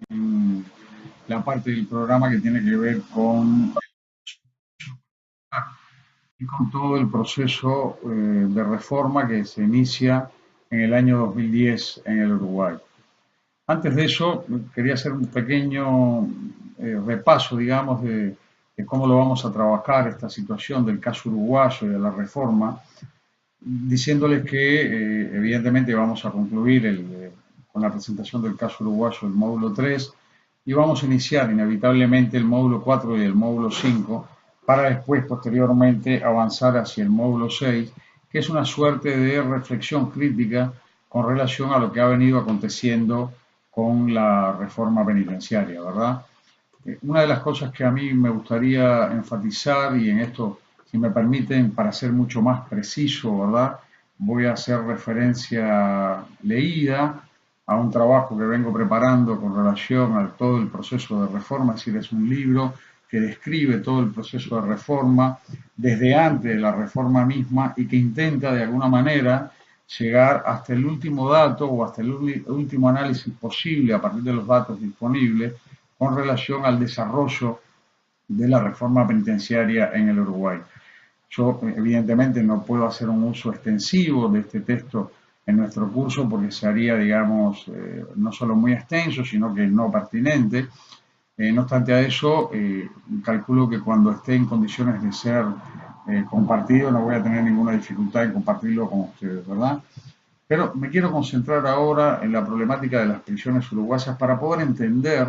en la parte del programa que tiene que ver con todo el proceso de reforma que se inicia en el año 2010 en el Uruguay. Antes de eso, quería hacer un pequeño repaso, digamos, de cómo lo vamos a trabajar esta situación del caso uruguayo y de la reforma, diciéndoles que evidentemente vamos a concluir con la presentación del caso uruguayo el módulo 3 y vamos a iniciar inevitablemente el módulo 4 y el módulo 5 para después, posteriormente, avanzar hacia el módulo 6, que es una suerte de reflexión crítica con relación a lo que ha venido aconteciendo con la reforma penitenciaria, ¿verdad? Una de las cosas que a mí me gustaría enfatizar, y en esto, si me permiten, para ser mucho más preciso, ¿verdad? Voy a hacer referencia leída a un trabajo que vengo preparando con relación a todo el proceso de reforma, es decir, es un libro que describe todo el proceso de reforma desde antes de la reforma misma y que intenta de alguna manera llegar hasta el último dato o hasta el último análisis posible a partir de los datos disponibles con relación al desarrollo de la reforma penitenciaria en el Uruguay. Yo, evidentemente, no puedo hacer un uso extensivo de este texto en nuestro curso porque se haría, digamos, no solo muy extenso, sino que no pertinente. No obstante a eso, calculo que cuando esté en condiciones de ser compartido, no voy a tener ninguna dificultad en compartirlo con ustedes, ¿verdad? Pero me quiero concentrar ahora en la problemática de las prisiones uruguayas para poder entender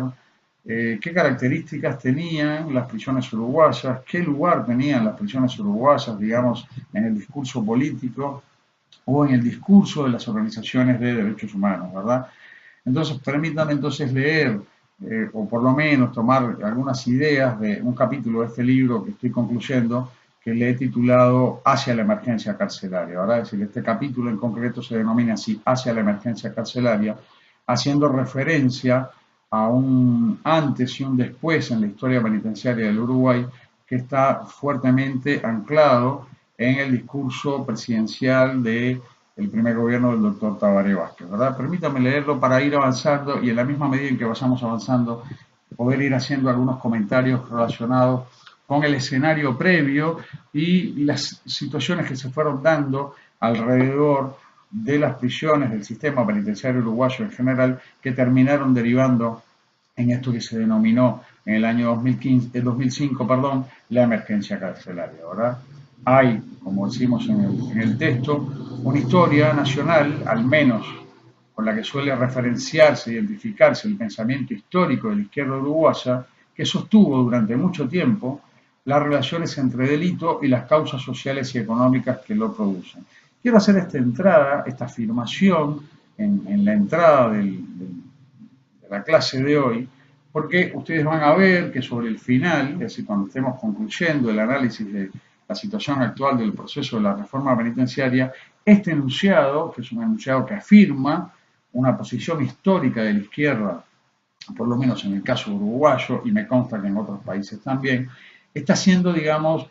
qué características tenían las prisiones uruguayas, qué lugar tenían las prisiones uruguayas, digamos, en el discurso político o en el discurso de las organizaciones de derechos humanos, ¿verdad? Entonces, permítanme entonces leer, o por lo menos tomar algunas ideas de un capítulo de este libro que estoy concluyendo, que le he titulado Hacia la emergencia carcelaria, ¿verdad? Es decir, este capítulo en concreto se denomina así, Hacia la emergencia carcelaria, haciendo referencia a un antes y un después en la historia penitenciaria del Uruguay que está fuertemente anclado en el discurso presidencial de el primer gobierno del doctor Tabaré Vázquez, ¿verdad? Permítame leerlo para ir avanzando y en la misma medida en que vayamos avanzando, poder ir haciendo algunos comentarios relacionados con el escenario previo y las situaciones que se fueron dando alrededor de las prisiones del sistema penitenciario uruguayo en general que terminaron derivando en esto que se denominó en el año 2015, 2005, perdón, la emergencia carcelaria, ¿verdad? Hay, como decimos en el texto, una historia nacional, al menos con la que suele referenciarse, identificarse el pensamiento histórico de la izquierda uruguaya, que sostuvo durante mucho tiempo las relaciones entre delito y las causas sociales y económicas que lo producen. Quiero hacer esta entrada, esta afirmación en la entrada de la clase de hoy, porque ustedes van a ver que sobre el final, es decir, cuando estemos concluyendo el análisis de la situación actual del proceso de la reforma penitenciaria, este enunciado, que es un enunciado que afirma una posición histórica de la izquierda, por lo menos en el caso uruguayo, y me consta que en otros países también, está siendo, digamos,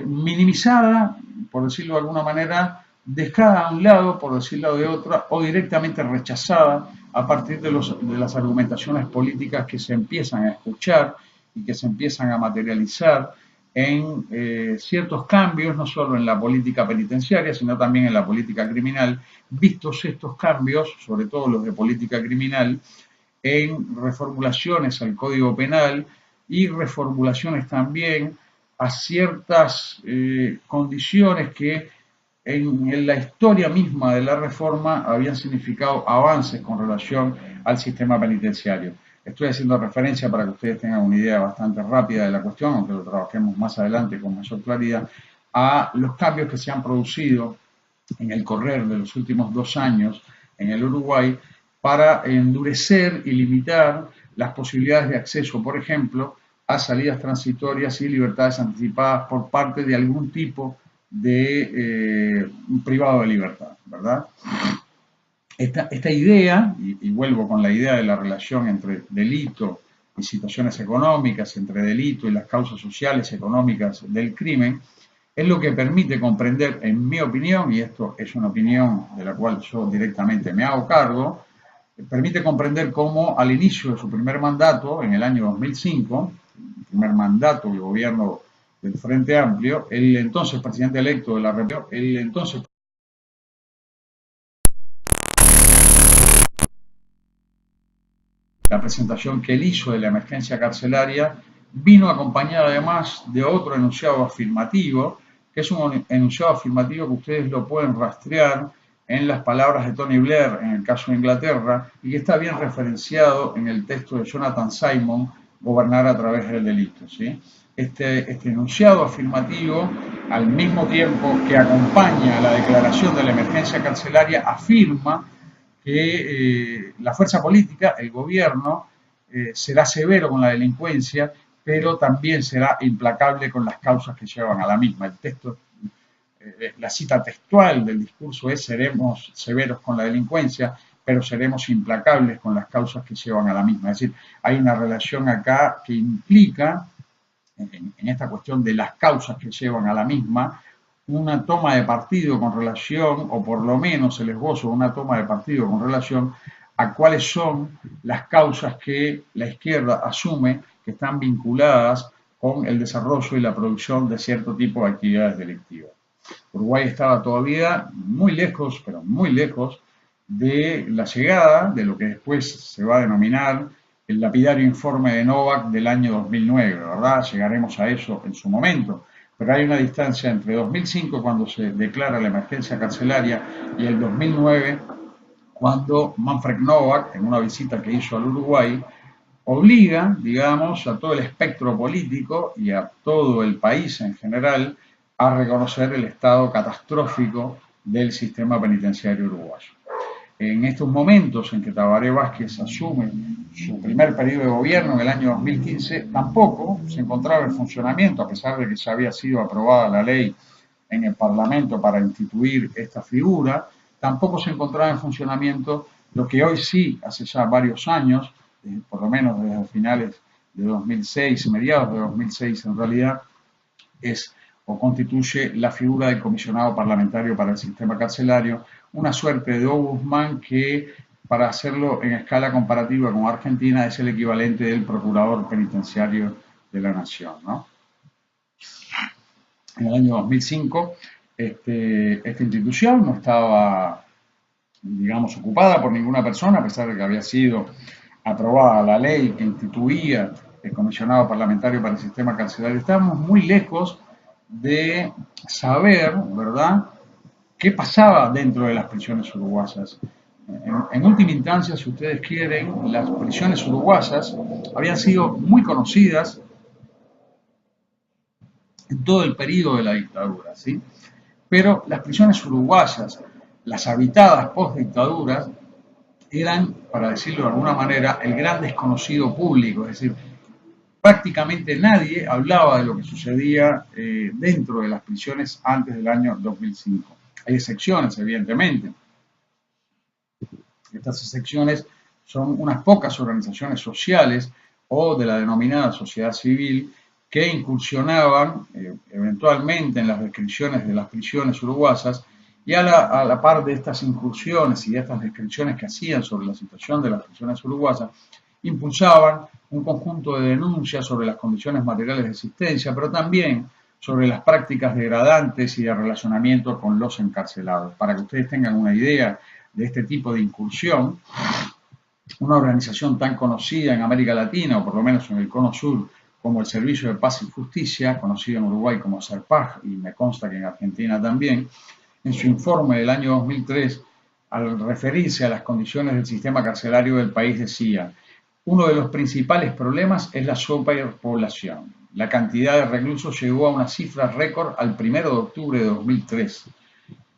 minimizada, por decirlo de alguna manera, dejada a un lado, por decirlo de otra, o directamente rechazada a partir de las argumentaciones políticas que se empiezan a escuchar y que se empiezan a materializar en ciertos cambios, no solo en la política penitenciaria, sino también en la política criminal, vistos estos cambios, sobre todo los de política criminal, en reformulaciones al Código Penal y reformulaciones también a ciertas condiciones que en la historia misma de la reforma habían significado avances con relación al sistema penitenciario. Estoy haciendo referencia para que ustedes tengan una idea bastante rápida de la cuestión, aunque lo trabajemos más adelante con mayor claridad, a los cambios que se han producido en el correr de los últimos 2 años en el Uruguay para endurecer y limitar las posibilidades de acceso, por ejemplo, a salidas transitorias y libertades anticipadas por parte de algún tipo de privado de libertad, ¿verdad? Esta idea, y vuelvo con la idea de la relación entre delito y situaciones económicas, entre delito y las causas sociales y económicas del crimen, es lo que permite comprender, en mi opinión, y esto es una opinión de la cual yo directamente me hago cargo, permite comprender cómo al inicio de su primer mandato, en el año 2005, el primer mandato del gobierno del Frente Amplio, el entonces presidente electo de la República, el entonces la presentación que él hizo de la emergencia carcelaria vino acompañada además de otro enunciado afirmativo, que es un enunciado afirmativo que ustedes lo pueden rastrear en las palabras de Tony Blair en el caso de Inglaterra y que está bien referenciado en el texto de Jonathan Simon, Gobernar a través del delito. ¿Sí? Este enunciado afirmativo, al mismo tiempo que acompaña a la declaración de la emergencia carcelaria, afirma que la fuerza política, el gobierno, será severo con la delincuencia, pero también será implacable con las causas que llevan a la misma. El texto, la cita textual del discurso es: seremos severos con la delincuencia, pero seremos implacables con las causas que llevan a la misma. Es decir, hay una relación acá que implica, en esta cuestión de las causas que llevan a la misma, una toma de partido con relación, o por lo menos el esbozo de una toma de partido con relación a cuáles son las causas que la izquierda asume que están vinculadas con el desarrollo y la producción de cierto tipo de actividades delictivas. Uruguay estaba todavía muy lejos, pero muy lejos, de la llegada de lo que después se va a denominar el lapidario informe de Novak del año 2009, ¿verdad? Llegaremos a eso en su momento. Pero hay una distancia entre 2005, cuando se declara la emergencia carcelaria, y el 2009, cuando Manfred Novak, en una visita que hizo al Uruguay, obliga, digamos, a todo el espectro político y a todo el país en general a reconocer el estado catastrófico del sistema penitenciario uruguayo. En estos momentos en que Tabaré Vázquez asume su primer periodo de gobierno en el año 2015, tampoco se encontraba en funcionamiento, a pesar de que ya había sido aprobada la ley en el Parlamento para instituir esta figura, tampoco se encontraba en funcionamiento lo que hoy sí, hace ya varios años, por lo menos desde finales de 2006, mediados de 2006 en realidad, es o constituye la figura del comisionado parlamentario para el sistema carcelario, una suerte de ombudsman que, para hacerlo en escala comparativa con Argentina, es el equivalente del procurador penitenciario de la nación, ¿no? En el año 2005, esta institución no estaba, digamos, ocupada por ninguna persona, a pesar de que había sido aprobada la ley que instituía el comisionado parlamentario para el sistema carcelario. Estábamos muy lejos de saber, ¿verdad?, qué pasaba dentro de las prisiones uruguayas. En última instancia, si ustedes quieren, las prisiones uruguayas habían sido muy conocidas en todo el periodo de la dictadura, ¿sí? Pero las prisiones uruguayas, las habitadas post-dictadura, eran, para decirlo de alguna manera, el gran desconocido público, es decir, prácticamente nadie hablaba de lo que sucedía dentro de las prisiones antes del año 2005. Hay excepciones, evidentemente. Estas excepciones son unas pocas organizaciones sociales o de la denominada sociedad civil que incursionaban eventualmente en las descripciones de las prisiones uruguayas, y a la par de estas incursiones y de estas descripciones que hacían sobre la situación de las prisiones uruguayas, impulsaban un conjunto de denuncias sobre las condiciones materiales de existencia, pero también sobre las prácticas degradantes y de relacionamiento con los encarcelados. Para que ustedes tengan una idea de este tipo de incursión, una organización tan conocida en América Latina, o por lo menos en el Cono Sur, como el Servicio de Paz y Justicia, conocido en Uruguay como SERPAJ, y me consta que en Argentina también, en su informe del año 2003, al referirse a las condiciones del sistema carcelario del país, decía: uno de los principales problemas es la superpoblación. La cantidad de reclusos llegó a una cifra récord al 1 de octubre de 2003,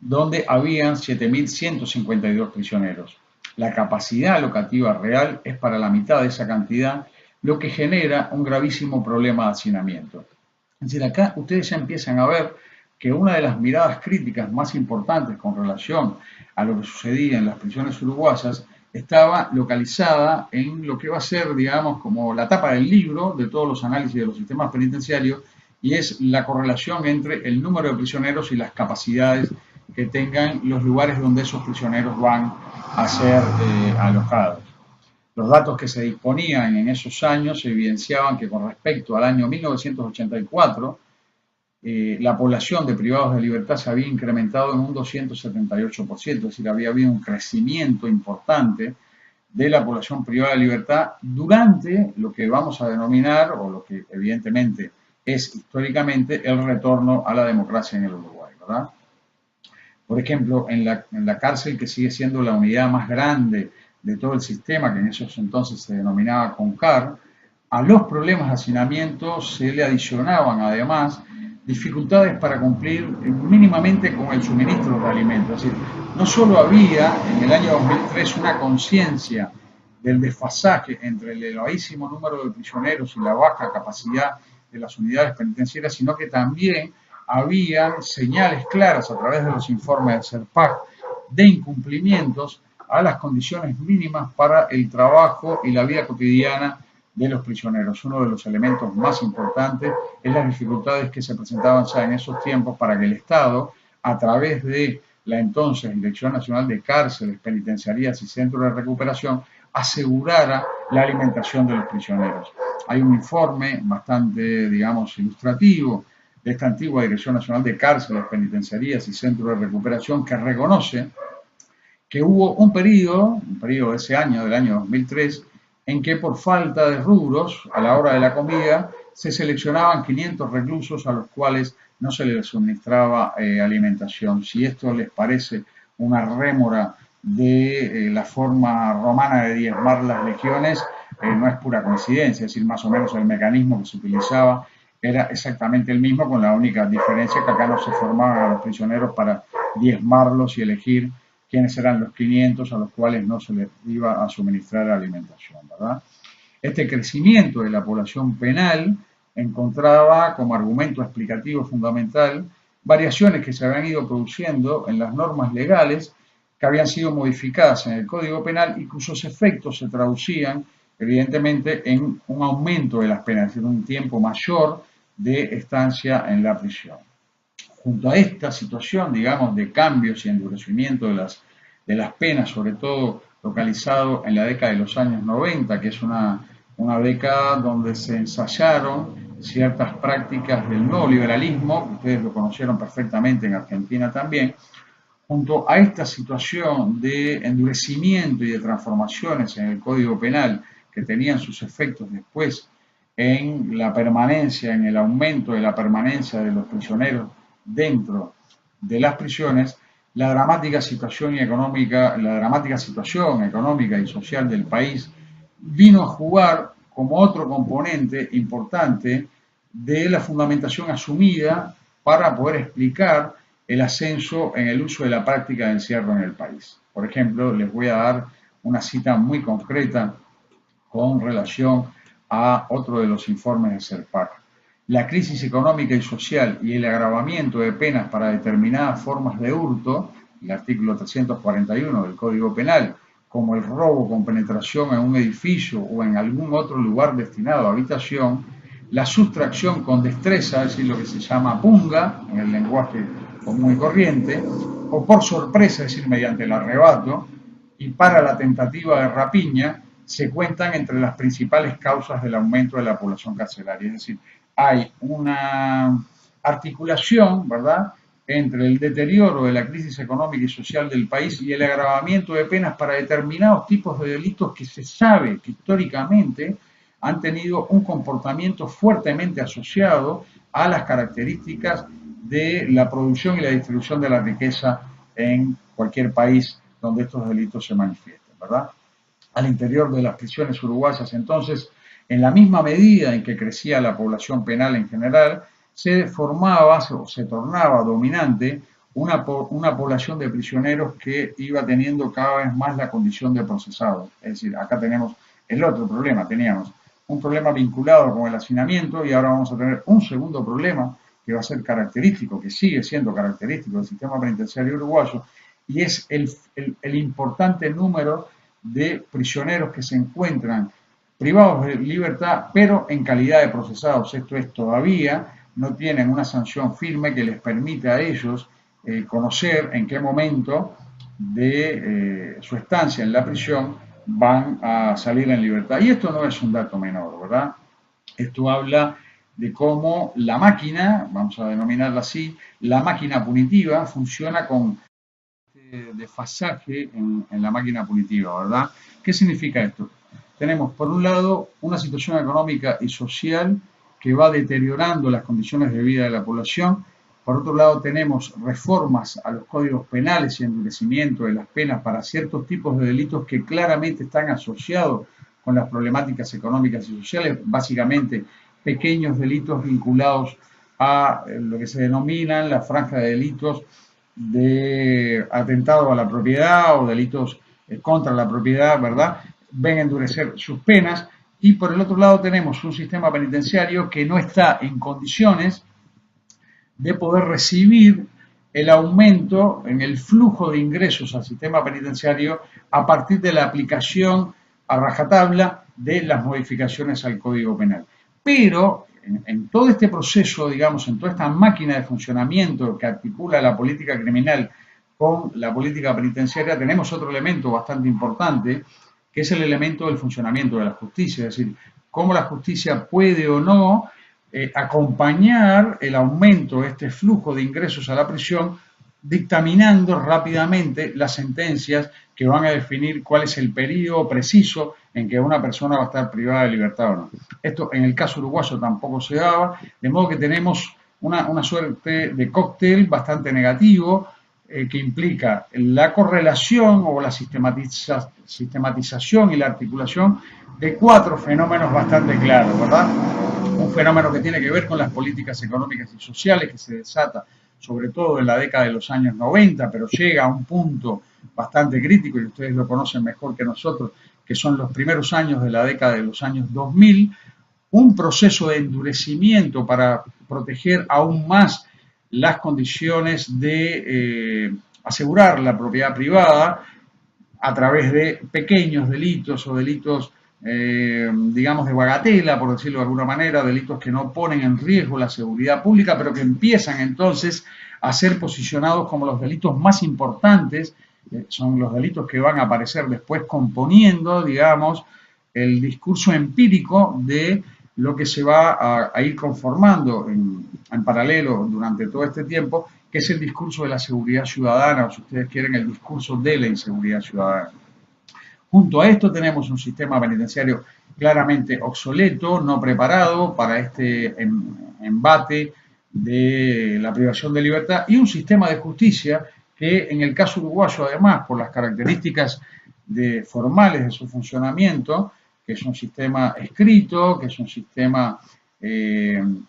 donde habían 7.152 prisioneros. La capacidad locativa real es para la mitad de esa cantidad, lo que genera un gravísimo problema de hacinamiento. Es decir, acá ustedes ya empiezan a ver que una de las miradas críticas más importantes con relación a lo que sucedía en las prisiones uruguayas estaba localizada en lo que va a ser, digamos, como la tapa del libro de todos los análisis de los sistemas penitenciarios, y es la correlación entre el número de prisioneros y las capacidades que tengan los lugares donde esos prisioneros van a ser alojados. Los datos que se disponían en esos años evidenciaban que con respecto al año 1984, la población de privados de libertad se había incrementado en un 278%, es decir, había habido un crecimiento importante de la población privada de libertad durante lo que vamos a denominar, o lo que evidentemente es históricamente, el retorno a la democracia en el Uruguay, ¿verdad? Por ejemplo, en la cárcel, que sigue siendo la unidad más grande de todo el sistema, que en esos entonces se denominaba CONCAR, a los problemas de hacinamiento se le adicionaban además dificultades para cumplir mínimamente con el suministro de alimentos. Es decir, no solo había en el año 2003 una conciencia del desfasaje entre el elevadísimo número de prisioneros y la baja capacidad de las unidades penitenciarias, sino que también había señales claras a través de los informes del CERPAC de incumplimientos a las condiciones mínimas para el trabajo y la vida cotidiana de los prisioneros. Uno de los elementos más importantes es las dificultades que se presentaban ya en esos tiempos para que el Estado, a través de la entonces Dirección Nacional de Cárceles, Penitenciarías y Centros de Recuperación, asegurara la alimentación de los prisioneros. Hay un informe bastante, digamos, ilustrativo de esta antigua Dirección Nacional de Cárceles, Penitenciarías y Centros de Recuperación, que reconoce que hubo un periodo de ese año, del año 2003, en que por falta de rubros a la hora de la comida se seleccionaban 500 reclusos a los cuales no se les suministraba alimentación. Si esto les parece una rémora de la forma romana de diezmar las legiones, no es pura coincidencia, es decir, más o menos el mecanismo que se utilizaba era exactamente el mismo, con la única diferencia que acá no se formaban a los prisioneros para diezmarlos y elegir quiénes eran los 500 a los cuales no se les iba a suministrar alimentación, ¿verdad? Este crecimiento de la población penal encontraba como argumento explicativo fundamental variaciones que se habían ido produciendo en las normas legales que habían sido modificadas en el Código Penal y cuyos efectos se traducían evidentemente en un aumento de las penas, es decir, un tiempo mayor de estancia en la prisión. Junto a esta situación, digamos, de cambios y endurecimiento de las penas, sobre todo localizado en la década de los años 90, que es una década donde se ensayaron ciertas prácticas del nuevo liberalismo, que ustedes lo conocieron perfectamente en Argentina también, junto a esta situación de endurecimiento y de transformaciones en el Código Penal que tenían sus efectos después en la permanencia, en el aumento de la permanencia de los prisioneros dentro de las prisiones, la dramática situación económica y social del país vino a jugar como otro componente importante de la fundamentación asumida para poder explicar el ascenso en el uso de la práctica de encierro en el país. Por ejemplo, les voy a dar una cita muy concreta con relación a otro de los informes de CERPAC. La crisis económica y social y el agravamiento de penas para determinadas formas de hurto, el artículo 341 del Código Penal, como el robo con penetración en un edificio o en algún otro lugar destinado a habitación, la sustracción con destreza, es decir, lo que se llama punga, en el lenguaje común y corriente, o por sorpresa, es decir, mediante el arrebato, y para la tentativa de rapiña, se cuentan entre las principales causas del aumento de la población carcelaria. Es decir, hay una articulación, ¿verdad?, entre el deterioro de la crisis económica y social del país y el agravamiento de penas para determinados tipos de delitos que se sabe que históricamente han tenido un comportamiento fuertemente asociado a las características de la producción y la distribución de la riqueza en cualquier país donde estos delitos se manifiesten, ¿verdad? Al interior de las prisiones uruguayas, entonces, en la misma medida en que crecía la población penal en general, se formaba o se tornaba dominante una población de prisioneros que iba teniendo cada vez más la condición de procesados. Es decir, acá tenemos el otro problema, teníamos un problema vinculado con el hacinamiento y ahora vamos a tener un segundo problema que va a ser característico, que sigue siendo característico del sistema penitenciario uruguayo, y es el importante número de prisioneros que se encuentran privados de libertad, pero en calidad de procesados. Esto es, todavía no tienen una sanción firme que les permita a ellos conocer en qué momento de su estancia en la prisión van a salir en libertad. Y esto no es un dato menor, ¿verdad? Esto habla de cómo la máquina, vamos a denominarla así, la máquina punitiva funciona con desfasaje en la máquina punitiva, ¿verdad? ¿Qué significa esto? Tenemos, por un lado, una situación económica y social que va deteriorando las condiciones de vida de la población. Por otro lado, tenemos reformas a los códigos penales y endurecimiento de las penas para ciertos tipos de delitos que claramente están asociados con las problemáticas económicas y sociales, básicamente pequeños delitos vinculados a lo que se denominan la franja de delitos de atentado a la propiedad o delitos contra la propiedad, ¿verdad? Ven a endurecer sus penas. Y por el otro lado tenemos un sistema penitenciario que no está en condiciones de poder recibir el aumento en el flujo de ingresos al sistema penitenciario a partir de la aplicación a rajatabla de las modificaciones al Código Penal. Pero en todo este proceso, digamos, en toda esta máquina de funcionamiento que articula la política criminal con la política penitenciaria, tenemos otro elemento bastante importante, que es el elemento del funcionamiento de la justicia, es decir, cómo la justicia puede o no acompañar el aumento de este flujo de ingresos a la prisión, dictaminando rápidamente las sentencias que van a definir cuál es el periodo preciso en que una persona va a estar privada de libertad o no. Esto en el caso uruguayo tampoco se daba, de modo que tenemos una suerte de cóctel bastante negativo que implica la correlación o la sistematización y la articulación de cuatro fenómenos bastante claros, ¿verdad? Un fenómeno que tiene que ver con las políticas económicas y sociales que se desata sobre todo en la década de los años 90, pero llega a un punto bastante crítico, y ustedes lo conocen mejor que nosotros, que son los primeros años de la década de los años 2000, un proceso de endurecimiento para proteger aún más las condiciones de asegurar la propiedad privada a través de pequeños delitos o delitos digamos, de bagatela, por decirlo de alguna manera, delitos que no ponen en riesgo la seguridad pública, pero que empiezan entonces a ser posicionados como los delitos más importantes, son los delitos que van a aparecer después componiendo, digamos, el discurso empírico de lo que se va a ir conformando en paralelo durante todo este tiempo, que es el discurso de la seguridad ciudadana, o si ustedes quieren, el discurso de la inseguridad ciudadana. Junto a esto tenemos un sistema penitenciario claramente obsoleto, no preparado para este embate de la privación de libertad y un sistema de justicia que en el caso uruguayo, además, por las características formales de su funcionamiento, que es un sistema escrito, que es un sistema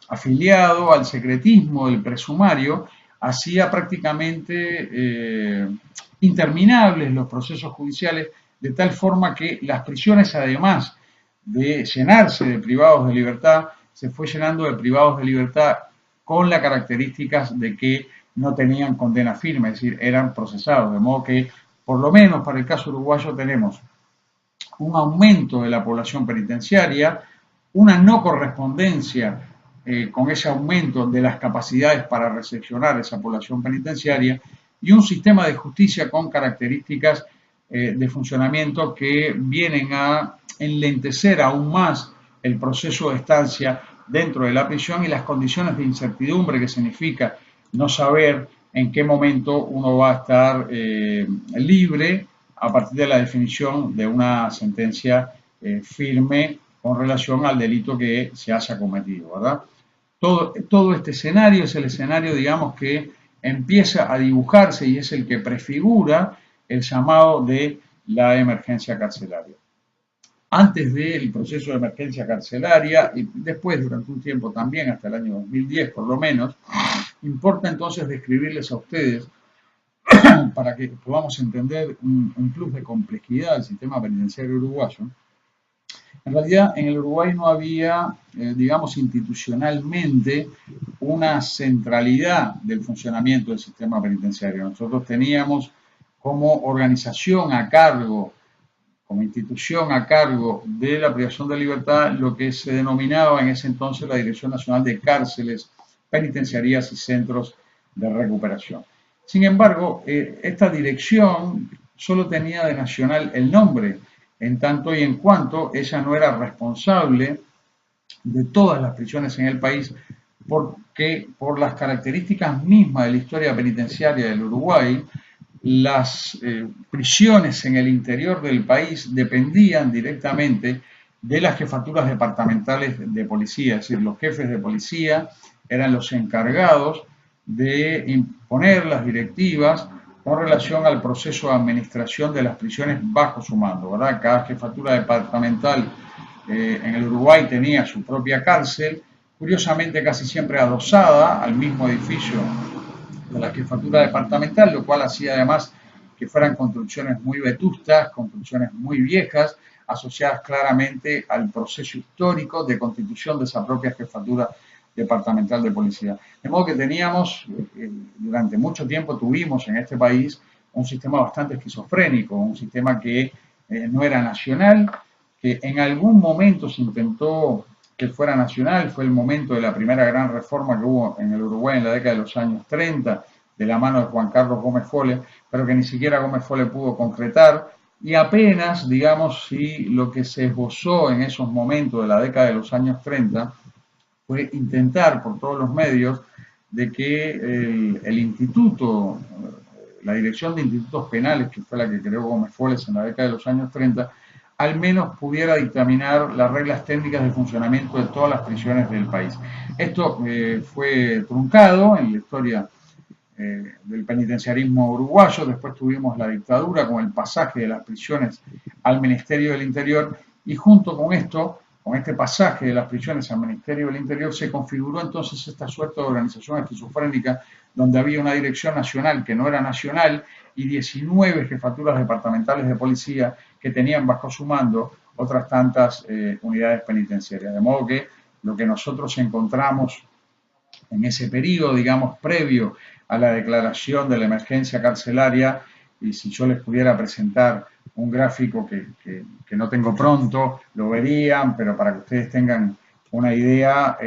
afiliado al secretismo del presumario, hacía prácticamente interminables los procesos judiciales, de tal forma que las prisiones, además de llenarse de privados de libertad, se fue llenando de privados de libertad con las características de que no tenían condena firme, es decir, eran procesados, de modo que, por lo menos para el caso uruguayo, tenemos un aumento de la población penitenciaria, una no correspondencia con ese aumento de las capacidades para recepcionar esa población penitenciaria y un sistema de justicia con características de funcionamiento que vienen a enlentecer aún más el proceso de estancia dentro de la prisión y las condiciones de incertidumbre que significa no saber en qué momento uno va a estar libre a partir de la definición de una sentencia firme con relación al delito que se haya cometido, ¿verdad? Todo este escenario es el escenario, digamos, que empieza a dibujarse y es el que prefigura el llamado de la emergencia carcelaria. Antes del proceso de emergencia carcelaria y después durante un tiempo también, hasta el año 2010 por lo menos, importa entonces describirles a ustedes para que podamos entender un plus de complejidad del sistema penitenciario uruguayo. En realidad, en el Uruguay no había, digamos, institucionalmente una centralidad del funcionamiento del sistema penitenciario. Nosotros teníamos como organización a cargo, como institución a cargo de la privación de libertad, lo que se denominaba en ese entonces la Dirección Nacional de Cárceles, Penitenciarías y Centros de Recuperación. Sin embargo, esta dirección solo tenía de nacional el nombre, en tanto y en cuanto ella no era responsable de todas las prisiones en el país, porque por las características mismas de la historia penitenciaria del Uruguay, las prisiones en el interior del país dependían directamente de las jefaturas departamentales de policía, es decir, los jefes de policía eran los encargados de imponer las directivas con relación al proceso de administración de las prisiones bajo su mando, ¿verdad? Cada jefatura departamental en el Uruguay tenía su propia cárcel, curiosamente casi siempre adosada al mismo edificio de la jefatura departamental, lo cual hacía además que fueran construcciones muy vetustas, construcciones muy viejas, asociadas claramente al proceso histórico de constitución de esa propia jefatura departamental de policía. De modo que teníamos, durante mucho tiempo tuvimos en este país un sistema bastante esquizofrénico, un sistema que no era nacional, que en algún momento se intentó que fuera nacional, fue el momento de la primera gran reforma que hubo en el Uruguay en la década de los años 30, de la mano de Juan Carlos Gómez Fole, pero que ni siquiera Gómez Fole pudo concretar, y apenas, digamos, si lo que se esbozó en esos momentos de la década de los años 30 fue intentar por todos los medios de que el instituto, la dirección de institutos penales, que fue la que creó Gómez Foles en la década de los años 30, al menos pudiera dictaminar las reglas técnicas de funcionamiento de todas las prisiones del país. Esto fue truncado en la historia del penitenciarismo uruguayo, después tuvimos la dictadura con el pasaje de las prisiones al Ministerio del Interior y junto con esto, con este pasaje de las prisiones al Ministerio del Interior, se configuró entonces esta suerte de organización esquizofrénica donde había una dirección nacional que no era nacional y 19 jefaturas departamentales de policía que tenían bajo su mando otras tantas unidades penitenciarias. De modo que lo que nosotros encontramos en ese periodo, digamos, previo a la declaración de la emergencia carcelaria, y si yo les pudiera presentar un gráfico que no tengo pronto, lo verían, pero para que ustedes tengan una idea,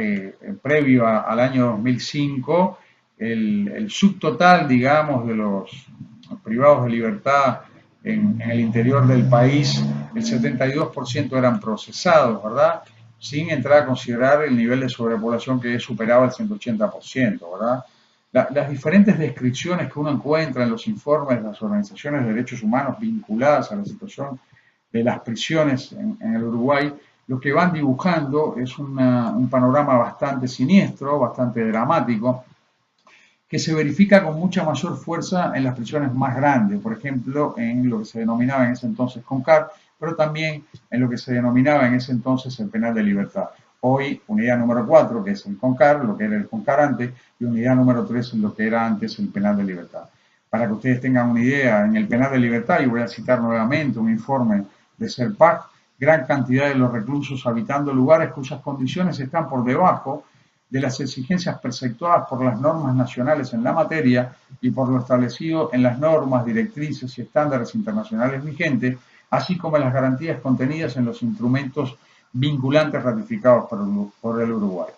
previo al año 2005, el subtotal, digamos, de los privados de libertad en el interior del país, el 72% eran procesados, ¿verdad? Sin entrar a considerar el nivel de sobrepoblación que superaba el 180%, ¿verdad? Las diferentes descripciones que uno encuentra en los informes de las organizaciones de derechos humanos vinculadas a la situación de las prisiones en el Uruguay, lo que van dibujando es un panorama bastante siniestro, bastante dramático, que se verifica con mucha mayor fuerza en las prisiones más grandes, por ejemplo, en lo que se denominaba en ese entonces CONCAR, pero también en lo que se denominaba en ese entonces el penal de libertad. Hoy, unidad número 4, que es el CONCAR, lo que era el CONCAR antes, y unidad número 3, lo que era antes el penal de libertad. Para que ustedes tengan una idea, en el penal de libertad, y voy a citar nuevamente un informe de CERPAC, gran cantidad de los reclusos habitando lugares cuyas condiciones están por debajo de las exigencias preceptuadas por las normas nacionales en la materia y por lo establecido en las normas, directrices y estándares internacionales vigentes, así como en las garantías contenidas en los instrumentos vinculantes ratificados por el Uruguay.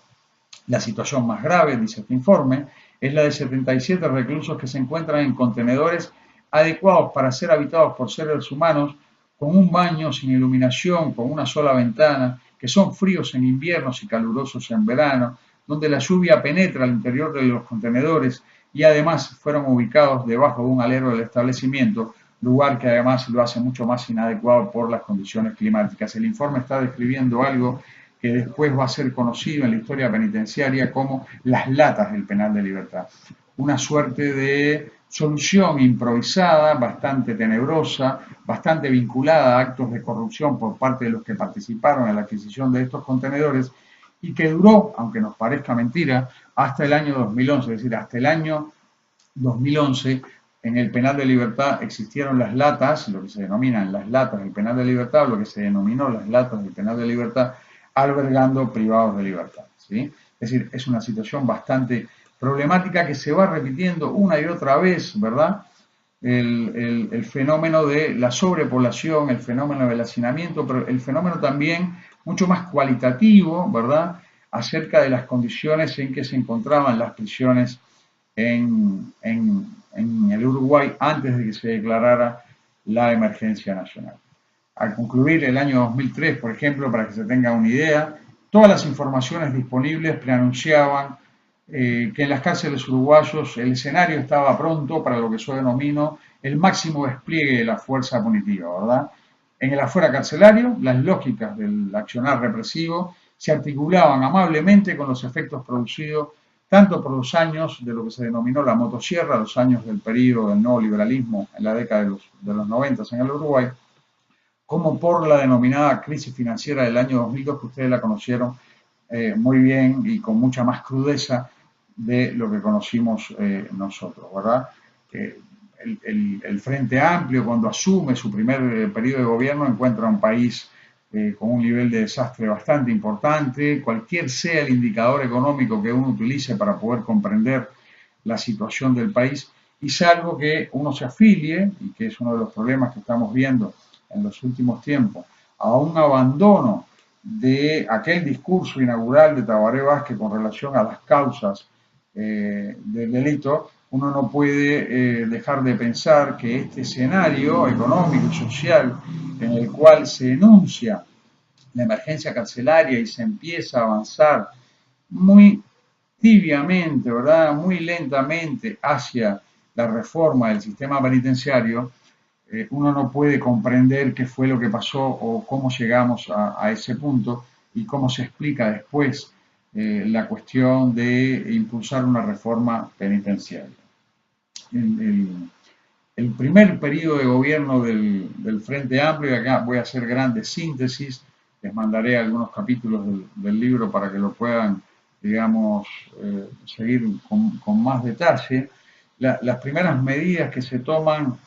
La situación más grave, dice este informe, es la de 77 reclusos que se encuentran en contenedores adecuados para ser habitados por seres humanos, con un baño sin iluminación, con una sola ventana, que son fríos en inviernos y calurosos en verano, donde la lluvia penetra al interior de los contenedores y además fueron ubicados debajo de un alero del establecimiento, lugar que además lo hace mucho más inadecuado por las condiciones climáticas. El informe está describiendo algo que después va a ser conocido en la historia penitenciaria como las latas del penal de libertad. Una suerte de solución improvisada, bastante tenebrosa, bastante vinculada a actos de corrupción por parte de los que participaron en la adquisición de estos contenedores y que duró, aunque nos parezca mentira, hasta el año 2011, es decir, hasta el año 2011 en el penal de libertad existieron las latas, lo que se denominan las latas del penal de libertad, lo que se denominó las latas del penal de libertad, albergando privados de libertad, ¿sí? Es decir, es una situación bastante problemática que se va repitiendo una y otra vez, ¿verdad? El fenómeno de la sobrepoblación, el fenómeno del hacinamiento, pero el fenómeno también mucho más cualitativo, ¿verdad?, acerca de las condiciones en que se encontraban las prisiones en el Uruguay antes de que se declarara la emergencia nacional. Al concluir el año 2003, por ejemplo, para que se tenga una idea, todas las informaciones disponibles preanunciaban que en las cárceles uruguayos el escenario estaba pronto para lo que yo denomino el máximo despliegue de la fuerza punitiva, ¿verdad? En el afuera carcelario, las lógicas del accionar represivo se articulaban amablemente con los efectos producidos tanto por los años de lo que se denominó la motosierra, los años del periodo del neoliberalismo en la década de los 90 en el Uruguay, como por la denominada crisis financiera del año 2002, que ustedes la conocieron muy bien y con mucha más crudeza de lo que conocimos nosotros, ¿verdad? El Frente Amplio, cuando asume su primer periodo de gobierno, encuentra un país con un nivel de desastre bastante importante. Cualquier sea el indicador económico que uno utilice para poder comprender la situación del país, y salvo que uno se afilie, y que es uno de los problemas que estamos viendo en los últimos tiempos, a un abandono de aquel discurso inaugural de Tabaré Vázquez con relación a las causas del delito, uno no puede dejar de pensar que este escenario económico y social en el cual se enuncia la emergencia carcelaria y se empieza a avanzar muy tibiamente, ¿verdad? Muy lentamente hacia la reforma del sistema penitenciario, uno no puede comprender qué fue lo que pasó o cómo llegamos a ese punto y cómo se explica después la cuestión de impulsar una reforma penitenciaria. El, el- el primer periodo de gobierno del Frente Amplio, y acá voy a hacer grandes síntesis, les mandaré algunos capítulos del libro para que lo puedan, digamos, seguir con más detalle. Las primeras medidas que se toman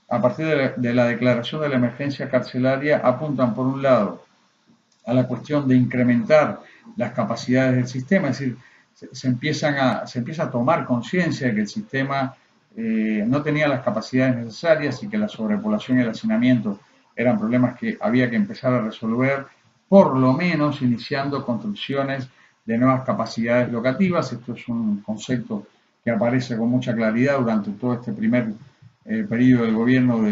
a partir de la declaración de la emergencia carcelaria apuntan, por un lado, a la cuestión de incrementar las capacidades del sistema, es decir, se empieza a tomar conciencia de que el sistema no tenía las capacidades necesarias y que la sobrepoblación y el hacinamiento eran problemas que había que empezar a resolver, por lo menos iniciando construcciones de nuevas capacidades locativas. Esto es un concepto que aparece con mucha claridad durante todo este primer periodo del gobierno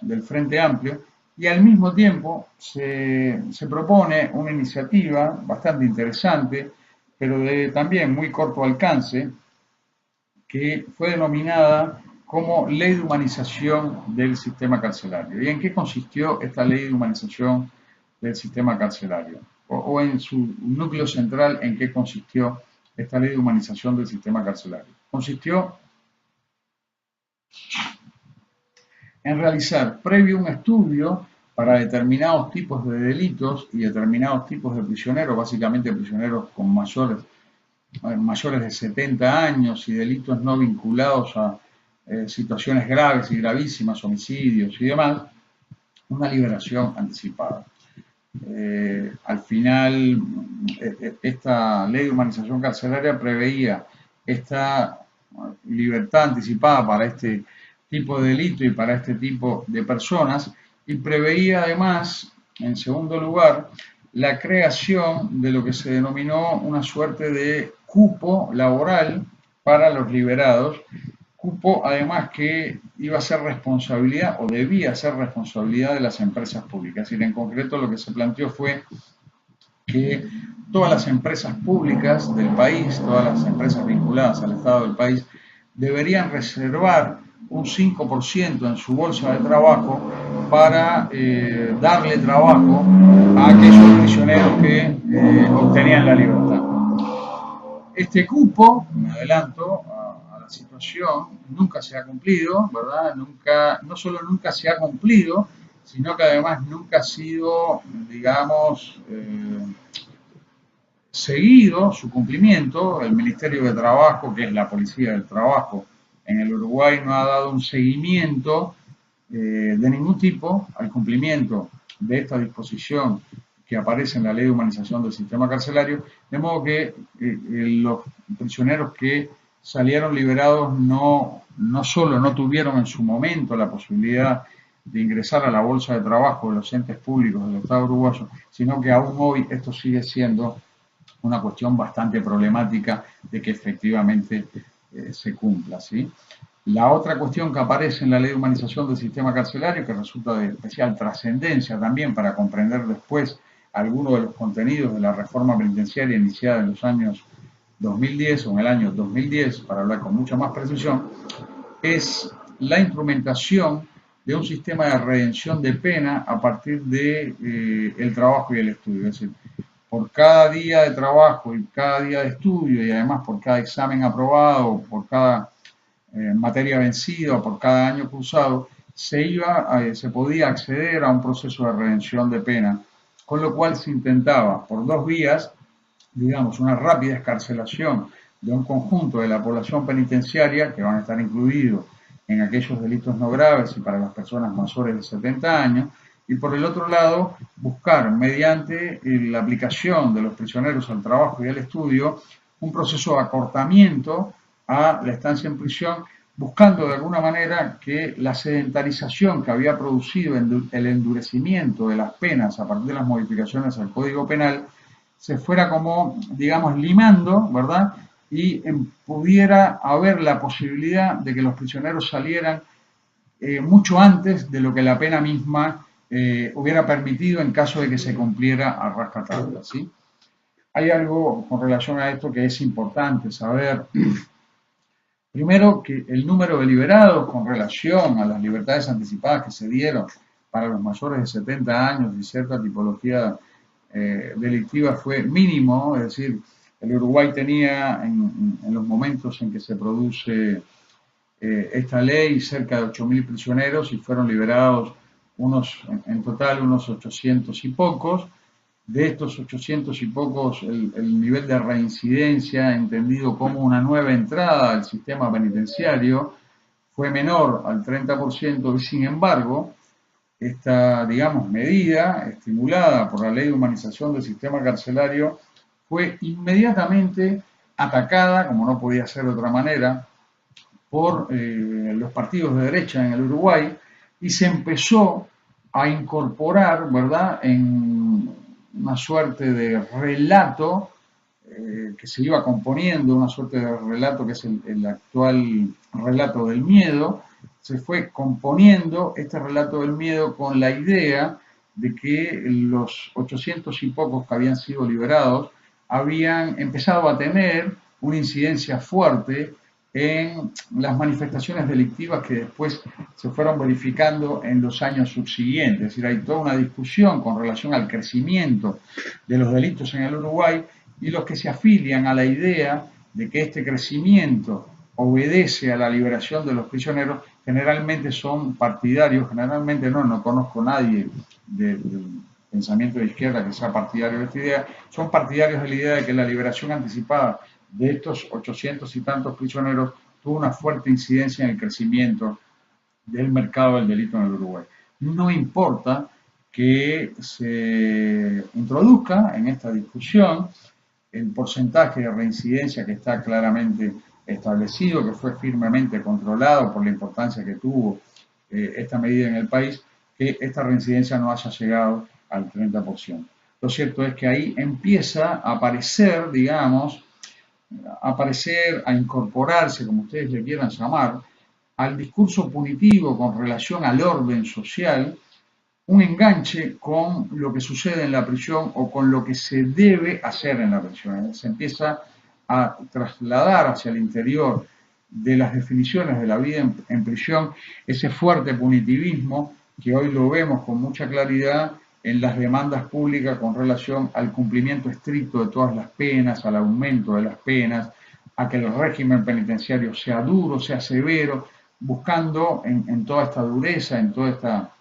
del Frente Amplio, y al mismo tiempo se propone una iniciativa bastante interesante, pero de también muy corto alcance, que fue denominada como Ley de Humanización del Sistema Carcelario. ¿Y en qué consistió esta Ley de Humanización del Sistema Carcelario? O en su núcleo central, ¿en qué consistió esta Ley de Humanización del Sistema Carcelario? Consistió en realizar previo un estudio para determinados tipos de delitos y determinados tipos de prisioneros, básicamente prisioneros con mayores de 70 años y delitos no vinculados a situaciones graves y gravísimas, homicidios y demás, una liberación anticipada. Al final, esta ley de humanización carcelaria preveía esta libertad anticipada para este tipo de delito y para este tipo de personas, y preveía además, en segundo lugar, la creación de lo que se denominó una suerte de cupo laboral para los liberados, cupo además que iba a ser responsabilidad o debía ser responsabilidad de las empresas públicas. Es decir, en concreto lo que se planteó fue que todas las empresas públicas del país, todas las empresas vinculadas al Estado del país, deberían reservar un 5% en su bolsa de trabajo para darle trabajo a aquellos prisioneros que obtenían la libertad. Este cupo, me adelanto a la situación, nunca se ha cumplido, ¿verdad? Nunca, no solo nunca se ha cumplido, sino que además nunca ha sido, digamos, seguido su cumplimiento. El Ministerio de Trabajo, que es la policía del trabajo en el Uruguay, no ha dado un seguimiento de ningún tipo al cumplimiento de esta disposición que aparece en la Ley de Humanización del Sistema Carcelario, de modo que los prisioneros que salieron liberados no solo no tuvieron en su momento la posibilidad de ingresar a la bolsa de trabajo de los entes públicos del Estado uruguayo, sino que aún hoy esto sigue siendo una cuestión bastante problemática de que efectivamente se cumpla, ¿sí? La otra cuestión que aparece en la ley de humanización del sistema carcelario, que resulta de especial trascendencia también para comprender después algunos de los contenidos de la reforma penitenciaria iniciada en los años 2010 o en el año 2010, para hablar con mucha más precisión, es la instrumentación de un sistema de redención de pena a partir de el trabajo y el estudio. Es decir, por cada día de trabajo y cada día de estudio y además por cada examen aprobado, por cada materia vencida o por cada año cursado, se podía acceder a un proceso de redención de pena, con lo cual se intentaba por dos vías, digamos, una rápida escarcelación de un conjunto de la población penitenciaria que van a estar incluidos en aquellos delitos no graves y para las personas mayores de 70 años, y por el otro lado, buscar mediante la aplicación de los prisioneros al trabajo y al estudio un proceso de acortamiento a la estancia en prisión, buscando de alguna manera que la sedentarización que había producido el endurecimiento de las penas a partir de las modificaciones al Código Penal se fuera como, digamos, limando, ¿verdad? Y pudiera haber la posibilidad de que los prisioneros salieran mucho antes de lo que la pena misma hubiera permitido en caso de que se cumpliera a rajatabla, ¿sí? Hay algo con relación a esto que es importante saber. Primero, que el número de liberados con relación a las libertades anticipadas que se dieron para los mayores de 70 años y cierta tipología delictiva fue mínimo, es decir, el Uruguay tenía en los momentos en que se produce esta ley cerca de 8.000 prisioneros y fueron liberados en total unos 800 y pocos. De estos 800 y pocos, el nivel de reincidencia, entendido como una nueva entrada al sistema penitenciario, fue menor al 30% y sin embargo, esta, digamos, medida, estimulada por la ley de humanización del sistema carcelario, fue inmediatamente atacada, como no podía ser de otra manera, por los partidos de derecha en el Uruguay y se empezó a incorporar, ¿verdad?, en una suerte de relato que se iba componiendo, una suerte de relato que es el actual relato del miedo, se fue componiendo este relato del miedo con la idea de que los 800 y pocos que habían sido liberados habían empezado a tener una incidencia fuerte en las manifestaciones delictivas que después se fueron verificando en los años subsiguientes. Es decir, hay toda una discusión con relación al crecimiento de los delitos en el Uruguay y los que se afilian a la idea de que este crecimiento obedece a la liberación de los prisioneros generalmente son partidarios, generalmente no conozco a nadie del pensamiento de izquierda que sea partidario de esta idea, son partidarios de la idea de que la liberación anticipada de estos 800 y tantos prisioneros tuvo una fuerte incidencia en el crecimiento del mercado del delito en el Uruguay. No importa que se introduzca en esta discusión el porcentaje de reincidencia que está claramente establecido, que fue firmemente controlado por la importancia que tuvo esta medida en el país, que esta reincidencia no haya llegado al 30%. Lo cierto es que ahí empieza a aparecer, digamos, a incorporarse, como ustedes le quieran llamar, al discurso punitivo con relación al orden social, un enganche con lo que sucede en la prisión o con lo que se debe hacer en la prisión. Se empieza a trasladar hacia el interior de las definiciones de la vida en prisión ese fuerte punitivismo que hoy lo vemos con mucha claridad en las demandas públicas con relación al cumplimiento estricto de todas las penas, al aumento de las penas, a que el régimen penitenciario sea duro, sea severo, buscando en toda esta dureza, en toda esta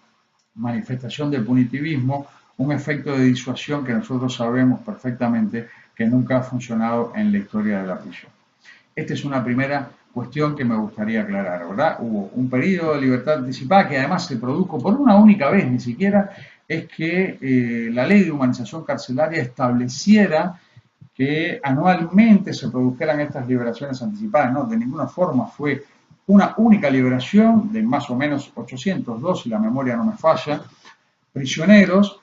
manifestación de punitivismo, un efecto de disuasión que nosotros sabemos perfectamente que nunca ha funcionado en la historia de la prisión. Esta es una primera cuestión que me gustaría aclarar, ¿verdad? Hubo un periodo de libertad anticipada que además se produjo por una única vez, ni siquiera es que la ley de humanización carcelaria estableciera que anualmente se produjeran estas liberaciones anticipadas, no, de ninguna forma fue una única liberación de más o menos 802, si la memoria no me falla, prisioneros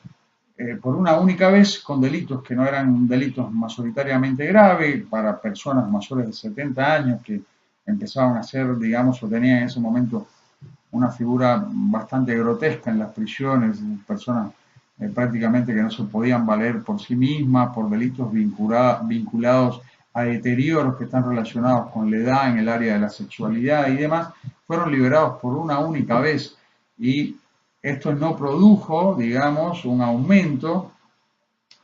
por una única vez con delitos que no eran delitos mayoritariamente graves para personas mayores de 70 años que empezaban a ser, digamos, o tenían en ese momento una figura bastante grotesca en las prisiones, personas prácticamente que no se podían valer por sí mismas, por delitos vinculados a deterioros que están relacionados con la edad en el área de la sexualidad y demás, fueron liberados por una única vez y esto no produjo, digamos, un aumento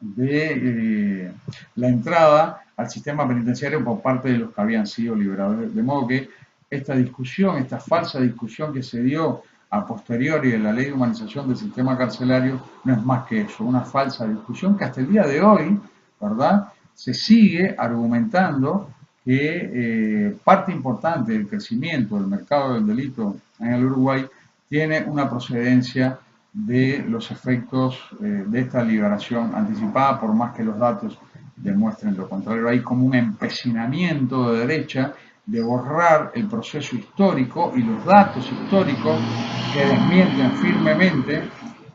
de la entrada al sistema penitenciario por parte de los que habían sido liberados. De modo que esta discusión, esta falsa discusión que se dio a posteriori de la ley de humanización del sistema carcelario no es más que eso, una falsa discusión que hasta el día de hoy, ¿verdad?, se sigue argumentando que parte importante del crecimiento del mercado del delito en el Uruguay tiene una procedencia de los efectos de esta liberación anticipada, por más que los datos demuestren lo contrario. Hay como un empecinamiento de derecha de borrar el proceso histórico y los datos históricos que desmienten firmemente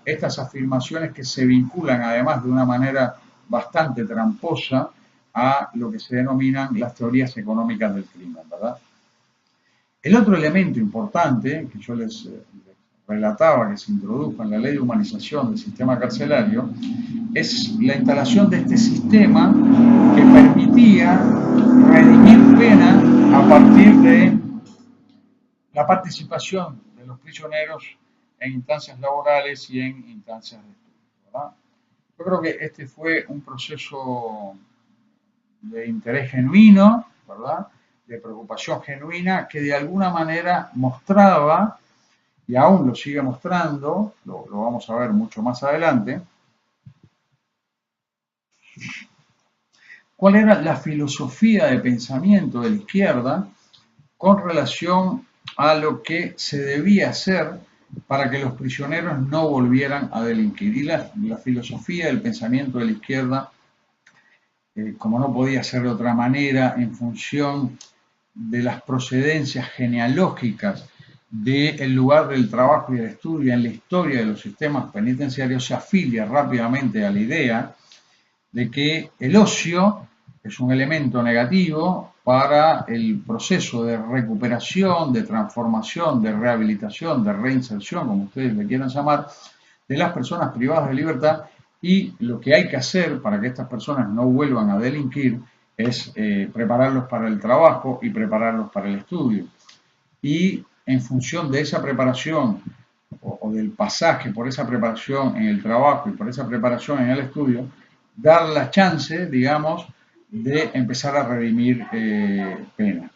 estas afirmaciones que se vinculan además de una manera bastante tramposa a lo que se denominan las teorías económicas del crimen, ¿verdad? El otro elemento importante que yo les relataba que se introdujo en la ley de humanización del sistema carcelario es la instalación de este sistema que permitía redimir pena a partir de la participación de los prisioneros en instancias laborales y en instancias de estudio, ¿verdad? Yo creo que este fue un proceso de interés genuino, ¿verdad?, de preocupación genuina que de alguna manera mostraba, y aún lo sigue mostrando, lo vamos a ver mucho más adelante, cuál era la filosofía de pensamiento de la izquierda con relación a lo que se debía hacer para que los prisioneros no volvieran a delinquir. Y la filosofía del pensamiento de la izquierda, como no podía ser de otra manera, en función de las procedencias genealógicas del lugar del trabajo y del estudio en la historia de los sistemas penitenciarios, se afilia rápidamente a la idea de que el ocio es un elemento negativo para el proceso de recuperación, de transformación, de rehabilitación, de reinserción, como ustedes le quieran llamar, de las personas privadas de libertad, y lo que hay que hacer para que estas personas no vuelvan a delinquir es prepararlos para el trabajo y prepararlos para el estudio. Y en función de esa preparación o del pasaje por esa preparación en el trabajo y por esa preparación en el estudio, dar la chance, digamos, de empezar a redimir pena.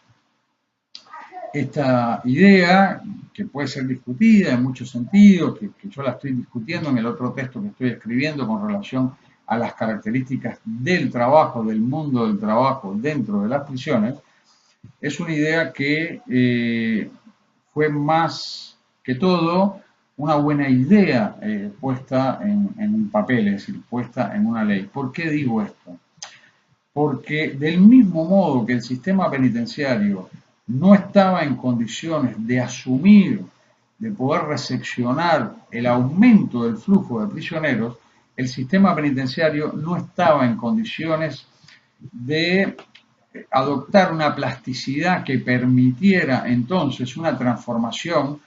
Esta idea, que puede ser discutida en muchos sentidos, que yo la estoy discutiendo en el otro texto que estoy escribiendo con relación a las características del trabajo, del mundo del trabajo dentro de las prisiones, es una idea que fue más que todo una buena idea puesta en un papel, es decir, puesta en una ley. ¿Por qué digo esto? Porque del mismo modo que el sistema penitenciario no estaba en condiciones de asumir, de poder recepcionar el aumento del flujo de prisioneros, el sistema penitenciario no estaba en condiciones de adoptar una plasticidad que permitiera entonces una transformación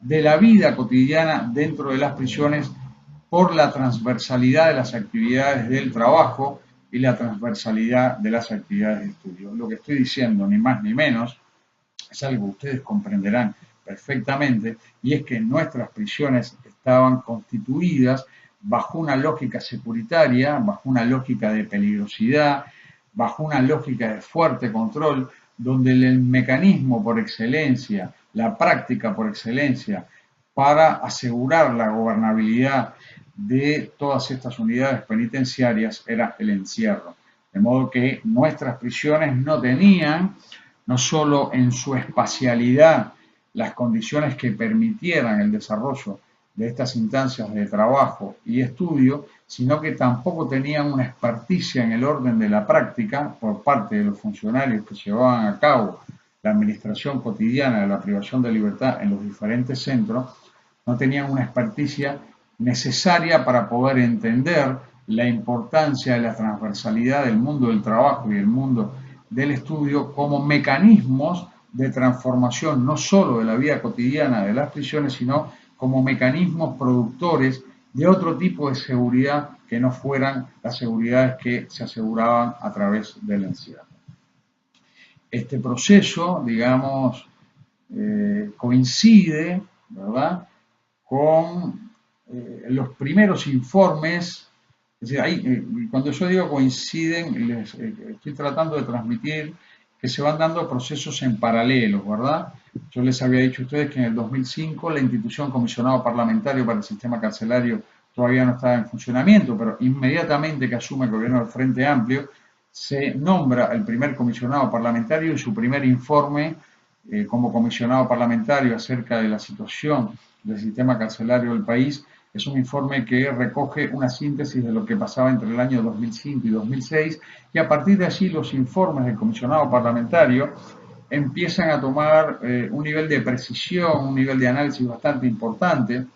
de la vida cotidiana dentro de las prisiones por la transversalidad de las actividades del trabajo y la transversalidad de las actividades de estudio. Lo que estoy diciendo, ni más ni menos, es algo que ustedes comprenderán perfectamente, y es que nuestras prisiones estaban constituidas bajo una lógica securitaria, bajo una lógica de peligrosidad, bajo una lógica de fuerte control, donde el mecanismo por excelencia, la práctica por excelencia para asegurar la gobernabilidad de todas estas unidades penitenciarias era el encierro. De modo que nuestras prisiones no tenían, no solo en su espacialidad, las condiciones que permitieran el desarrollo de estas instancias de trabajo y estudio, sino que tampoco tenían una experticia en el orden de la práctica por parte de los funcionarios que llevaban a cabo la administración cotidiana de la privación de libertad en los diferentes centros, no tenían una experticia necesaria para poder entender la importancia de la transversalidad del mundo del trabajo y del mundo del estudio como mecanismos de transformación no solo de la vida cotidiana de las prisiones, sino como mecanismos productores de otro tipo de seguridad que no fueran las seguridades que se aseguraban a través del encierro. Este proceso, digamos, coincide, ¿verdad?, con los primeros informes. Es decir, cuando yo digo coinciden, estoy tratando de transmitir que se van dando procesos en paralelo, ¿verdad? Yo les había dicho a ustedes que en el 2005 la institución comisionado parlamentario para el sistema carcelario todavía no estaba en funcionamiento, pero inmediatamente que asume el gobierno del Frente Amplio, se nombra el primer comisionado parlamentario y su primer informe como comisionado parlamentario acerca de la situación del sistema carcelario del país es un informe que recoge una síntesis de lo que pasaba entre el año 2005 y 2006 y a partir de allí los informes del comisionado parlamentario empiezan a tomar un nivel de precisión, un nivel de análisis bastante importante,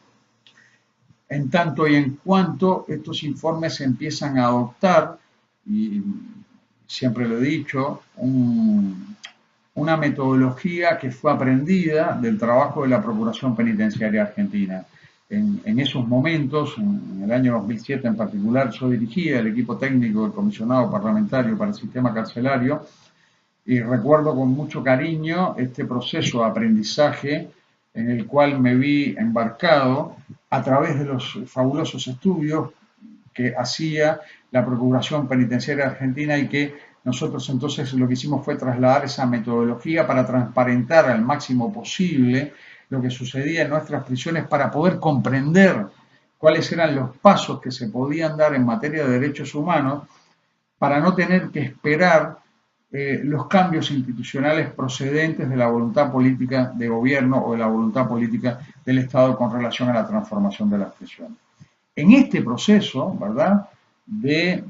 en tanto y en cuanto estos informes empiezan a adoptar, y siempre lo he dicho, una metodología que fue aprendida del trabajo de la Procuración Penitenciaria Argentina. En esos momentos, en el año 2007 en particular, yo dirigía el equipo técnico del comisionado parlamentario para el sistema carcelario y recuerdo con mucho cariño este proceso de aprendizaje en el cual me vi embarcado a través de los fabulosos estudios que hacía la Procuración Penitenciaria Argentina y que nosotros entonces lo que hicimos fue trasladar esa metodología para transparentar al máximo posible lo que sucedía en nuestras prisiones para poder comprender cuáles eran los pasos que se podían dar en materia de derechos humanos para no tener que esperar los cambios institucionales procedentes de la voluntad política de gobierno o de la voluntad política del Estado con relación a la transformación de las prisiones. En este proceso, ¿verdad?, de,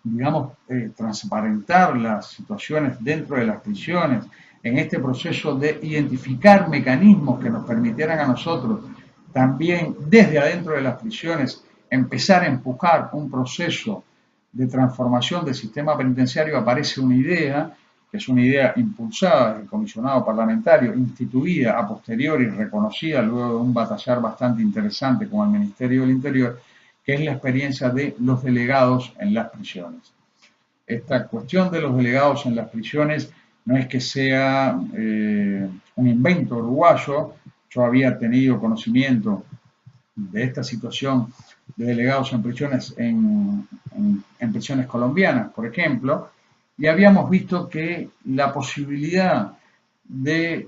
digamos, transparentar las situaciones dentro de las prisiones, en este proceso de identificar mecanismos que nos permitieran a nosotros también desde adentro de las prisiones empezar a empujar un proceso de transformación del sistema penitenciario, aparece una idea, que es una idea impulsada del comisionado parlamentario, instituida a posteriori y reconocida luego de un batallar bastante interesante con el Ministerio del Interior, que es la experiencia de los delegados en las prisiones. Esta cuestión de los delegados en las prisiones no es que sea un invento uruguayo. Yo había tenido conocimiento de esta situación de delegados en prisiones en prisiones colombianas, por ejemplo, y habíamos visto que la posibilidad de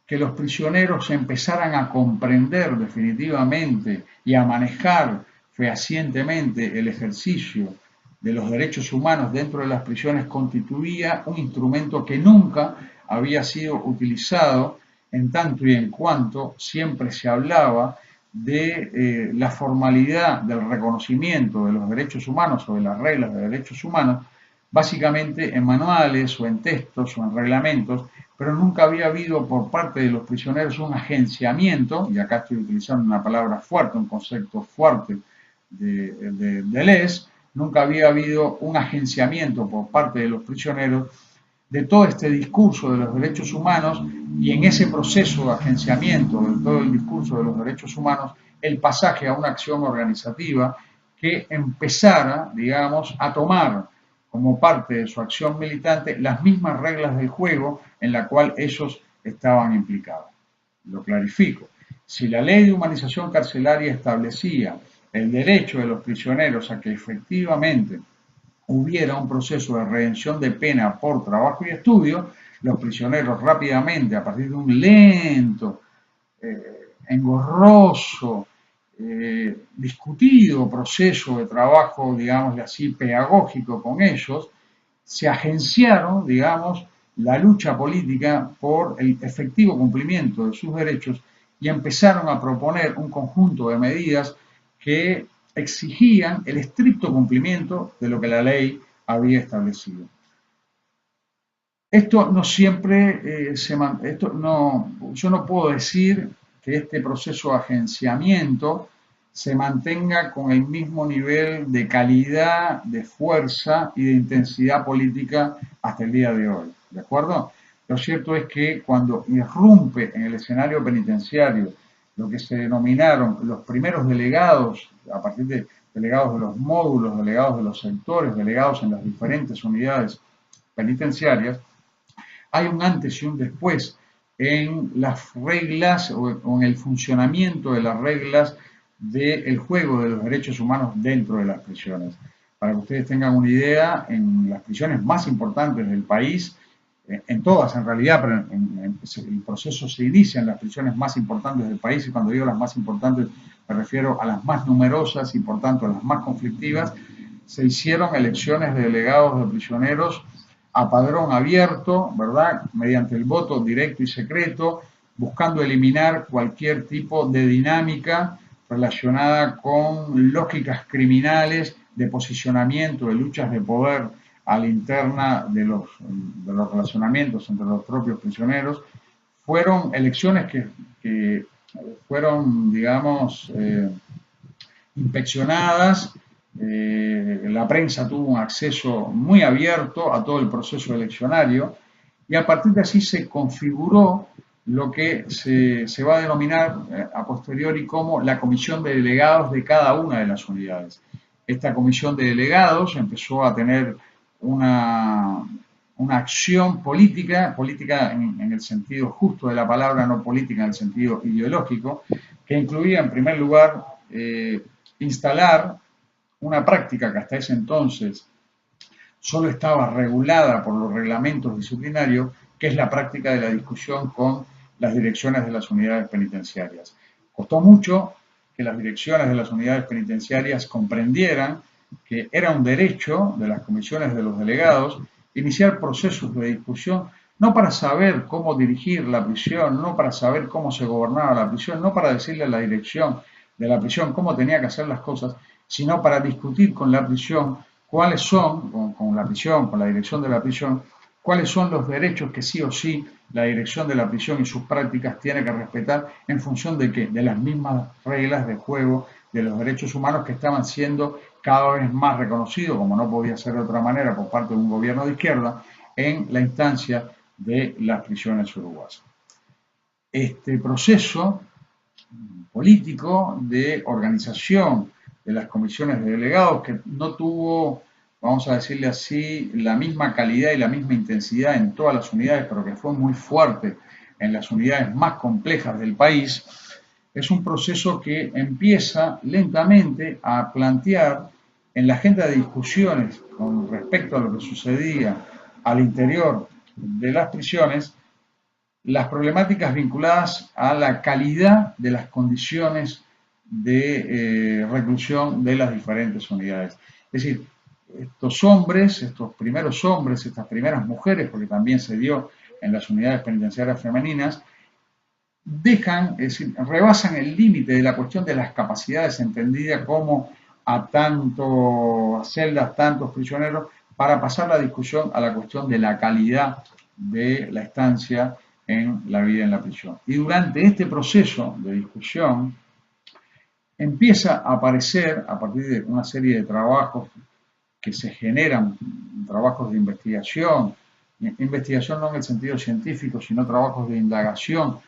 que los prisioneros empezaran a comprender definitivamente y a manejar fehacientemente el ejercicio de los derechos humanos dentro de las prisiones constituía un instrumento que nunca había sido utilizado en tanto y en cuanto siempre se hablaba de la formalidad del reconocimiento de los derechos humanos o de las reglas de derechos humanos, básicamente en manuales o en textos o en reglamentos, pero nunca había habido por parte de los prisioneros un agenciamiento, y acá estoy utilizando una palabra fuerte, un concepto fuerte de Deleuze, nunca había habido un agenciamiento por parte de los prisioneros de todo este discurso de los derechos humanos y en ese proceso de agenciamiento de todo el discurso de los derechos humanos, el pasaje a una acción organizativa que empezara, digamos, a tomar como parte de su acción militante las mismas reglas del juego en la cual ellos estaban implicados. Lo clarifico. Si la ley de humanización carcelaria establecía el derecho de los prisioneros a que efectivamente hubiera un proceso de redención de pena por trabajo y estudio, los prisioneros rápidamente, a partir de un lento, engorroso, discutido proceso de trabajo, digamos así, pedagógico con ellos, se agenciaron, digamos, la lucha política por el efectivo cumplimiento de sus derechos y empezaron a proponer un conjunto de medidas que exigían el estricto cumplimiento de lo que la ley había establecido. Esto no siempre yo no puedo decir que este proceso de agenciamiento se mantenga con el mismo nivel de calidad, de fuerza y de intensidad política hasta el día de hoy, ¿de acuerdo? Lo cierto es que cuando irrumpe en el escenario penitenciario lo que se denominaron los primeros delegados, a partir de delegados de los módulos, delegados de los sectores, delegados en las diferentes unidades penitenciarias, hay un antes y un después en las reglas o en el funcionamiento de las reglas del juego de los derechos humanos dentro de las prisiones. Para que ustedes tengan una idea, en las prisiones más importantes del país, en todas en realidad, pero el proceso se inicia en las prisiones más importantes del país, y cuando digo las más importantes me refiero a las más numerosas y por tanto a las más conflictivas. Se hicieron elecciones de delegados de prisioneros a padrón abierto, ¿verdad? Mediante el voto directo y secreto, buscando eliminar cualquier tipo de dinámica relacionada con lógicas criminales de posicionamiento, de luchas de poder a la interna de los relacionamientos entre los propios prisioneros. Fueron elecciones que fueron, digamos, inspeccionadas. La prensa tuvo un acceso muy abierto a todo el proceso eleccionario y a partir de así se configuró lo que se va a denominar a posteriori como la comisión de delegados de cada una de las unidades. Esta comisión de delegados empezó a tener una, una acción política, política en el sentido justo de la palabra, no política en el sentido ideológico, que incluía en primer lugar instalar una práctica que hasta ese entonces solo estaba regulada por los reglamentos disciplinarios, que es la práctica de la discusión con las direcciones de las unidades penitenciarias. Costó mucho que las direcciones de las unidades penitenciarias comprendieran que era un derecho de las comisiones de los delegados iniciar procesos de discusión, no para saber cómo dirigir la prisión, no para saber cómo se gobernaba la prisión, no para decirle a la dirección de la prisión cómo tenía que hacer las cosas, sino para discutir con la prisión cuáles son, con la prisión, con la dirección de la prisión, cuáles son los derechos que sí o sí la dirección de la prisión y sus prácticas tiene que respetar en función de qué, de las mismas reglas de juego de los derechos humanos que estaban siendo cada vez más reconocidos, como no podía ser de otra manera, por parte de un gobierno de izquierda, en la instancia de las prisiones uruguayas. Este proceso político de organización de las comisiones de delegados, que no tuvo, vamos a decirle así, la misma calidad y la misma intensidad en todas las unidades, pero que fue muy fuerte en las unidades más complejas del país, es un proceso que empieza lentamente a plantear en la agenda de discusiones con respecto a lo que sucedía al interior de las prisiones, las problemáticas vinculadas a la calidad de las condiciones de reclusión de las diferentes unidades. Es decir, estos hombres, estos primeros hombres, estas primeras mujeres, porque también se dio en las unidades penitenciarias femeninas, dejan, es decir, rebasan el límite de la cuestión de las capacidades entendida como a tantas celdas, tantos prisioneros, para pasar la discusión a la cuestión de la calidad de la estancia en la vida en la prisión. Y durante este proceso de discusión empieza a aparecer, a partir de una serie de trabajos que se generan, trabajos de investigación no en el sentido científico, sino trabajos de indagación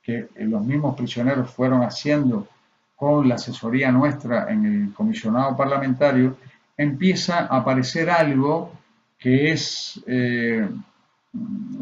que los mismos prisioneros fueron haciendo con la asesoría nuestra en el comisionado parlamentario, empieza a aparecer algo que es,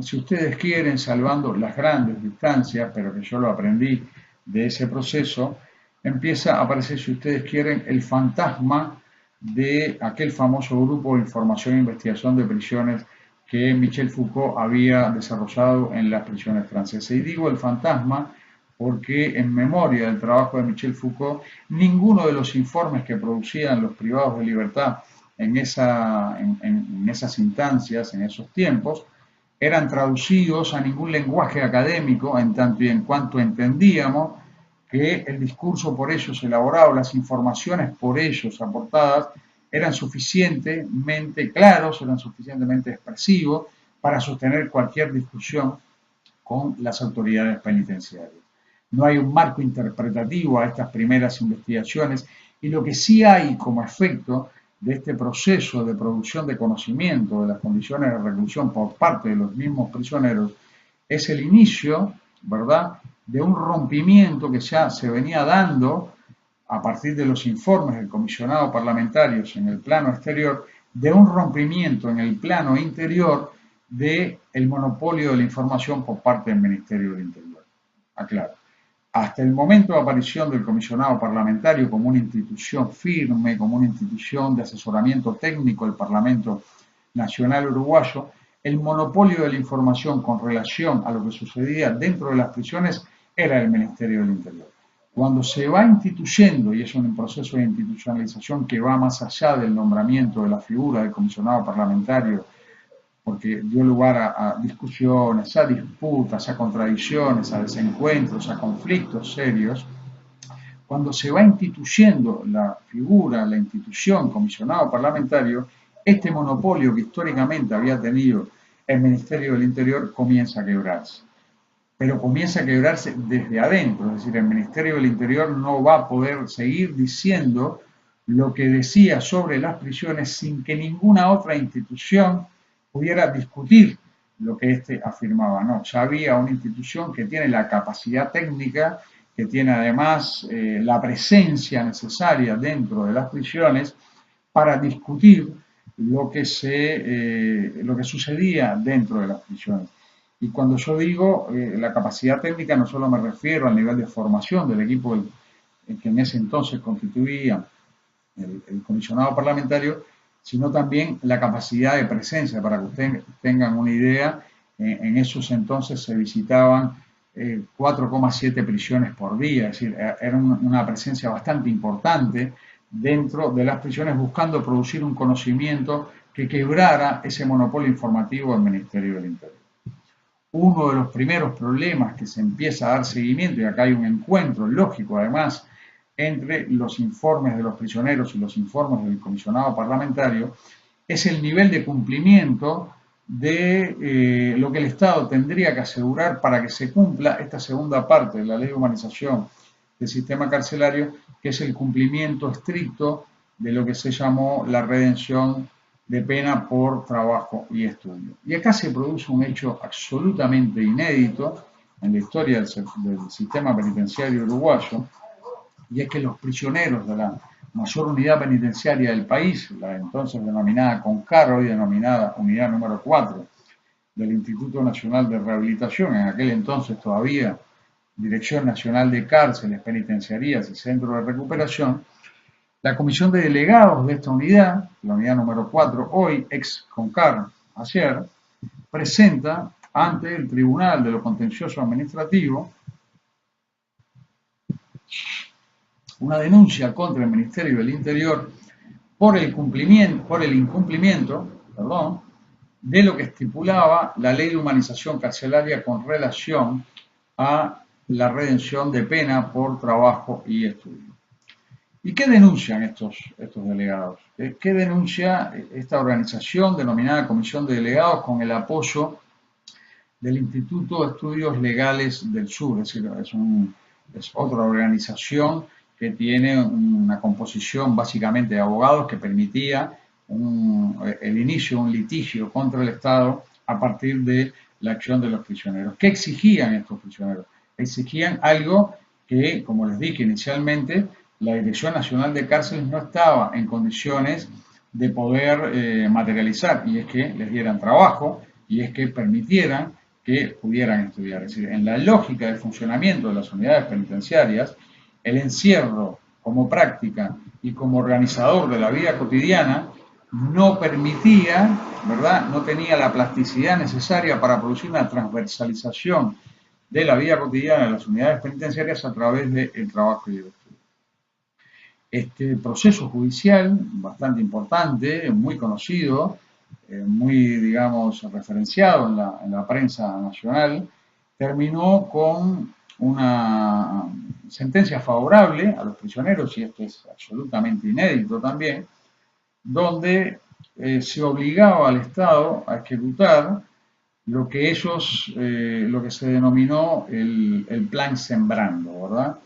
si ustedes quieren, salvando las grandes distancias, pero que yo lo aprendí de ese proceso, empieza a aparecer, si ustedes quieren, el fantasma de aquel famoso grupo de información e investigación de prisiones que Michel Foucault había desarrollado en las prisiones francesas. Y digo el fantasma porque en memoria del trabajo de Michel Foucault, ninguno de los informes que producían los privados de libertad en esas instancias, en esos tiempos, eran traducidos a ningún lenguaje académico en tanto y en cuanto entendíamos que el discurso por ellos elaborado, las informaciones por ellos aportadas, eran suficientemente claros, eran suficientemente expresivos para sostener cualquier discusión con las autoridades penitenciarias. No hay un marco interpretativo a estas primeras investigaciones y lo que sí hay como efecto de este proceso de producción de conocimiento de las condiciones de reclusión por parte de los mismos prisioneros es el inicio, ¿verdad?, de un rompimiento que ya se venía dando a partir de los informes del comisionado parlamentario en el plano exterior, de un rompimiento en el plano interior del monopolio de la información por parte del Ministerio del Interior. Aclaro. Hasta el momento de aparición del comisionado parlamentario como una institución firme, como una institución de asesoramiento técnico del Parlamento Nacional Uruguayo, el monopolio de la información con relación a lo que sucedía dentro de las prisiones era el Ministerio del Interior. Cuando se va instituyendo, y es un proceso de institucionalización que va más allá del nombramiento de la figura del comisionado parlamentario, porque dio lugar a discusiones, a disputas, a contradicciones, a desencuentros, a conflictos serios, cuando se va instituyendo la figura, la institución comisionado parlamentario, este monopolio que históricamente había tenido el Ministerio del Interior comienza a quebrarse. Pero comienza a quebrarse desde adentro, es decir, el Ministerio del Interior no va a poder seguir diciendo lo que decía sobre las prisiones sin que ninguna otra institución pudiera discutir lo que éste afirmaba. No, ya había una institución que tiene la capacidad técnica, que tiene además la presencia necesaria dentro de las prisiones para discutir lo que sucedía dentro de las prisiones. Y cuando yo digo la capacidad técnica, no solo me refiero al nivel de formación del equipo que en ese entonces constituía el comisionado parlamentario, sino también la capacidad de presencia. Para que ustedes tengan una idea, en esos entonces se visitaban 4,7 prisiones por día, es decir, era una presencia bastante importante dentro de las prisiones buscando producir un conocimiento que quebrara ese monopolio informativo del Ministerio del Interior. Uno de los primeros problemas que se empieza a dar seguimiento, y acá hay un encuentro lógico además entre los informes de los prisioneros y los informes del comisionado parlamentario, es el nivel de cumplimiento de lo que el Estado tendría que asegurar para que se cumpla esta segunda parte de la ley de humanización del sistema carcelario, que es el cumplimiento estricto de lo que se llamó la redención de pena por trabajo y estudio. Y acá se produce un hecho absolutamente inédito en la historia del sistema penitenciario uruguayo, y es que los prisioneros de la mayor unidad penitenciaria del país, la entonces denominada CONCAR, hoy denominada Unidad número 4 del Instituto Nacional de Rehabilitación, en aquel entonces todavía Dirección Nacional de Cárceles, Penitenciarías y Centros de Recuperación, la comisión de delegados de esta unidad, la unidad número 4, hoy ex CONCAR, ayer, presenta ante el Tribunal de lo Contencioso Administrativo una denuncia contra el Ministerio del Interior por el incumplimiento de lo que estipulaba la ley de humanización carcelaria con relación a la redención de pena por trabajo y estudio. ¿Y qué denuncian estos delegados? ¿Qué denuncia esta organización denominada Comisión de Delegados con el apoyo del Instituto de Estudios Legales del Sur? Es decir, es otra organización que tiene una composición básicamente de abogados que permitía el inicio de un litigio contra el Estado a partir de la acción de los prisioneros. ¿Qué exigían estos prisioneros? Exigían algo que, como les dije inicialmente, la Dirección Nacional de Cárceles no estaba en condiciones de poder materializar, y es que les dieran trabajo y es que permitieran que pudieran estudiar. Es decir, en la lógica del funcionamiento de las unidades penitenciarias, el encierro como práctica y como organizador de la vida cotidiana no permitía, ¿verdad?, no tenía la plasticidad necesaria para producir una transversalización de la vida cotidiana de las unidades penitenciarias a través del trabajo y el estudio. Este proceso judicial, bastante importante, muy conocido, muy, digamos, referenciado en la prensa nacional, terminó con una sentencia favorable a los prisioneros, y esto es absolutamente inédito también, donde se obligaba al Estado a ejecutar lo que lo que se denominó el plan Sembrando, ¿verdad?,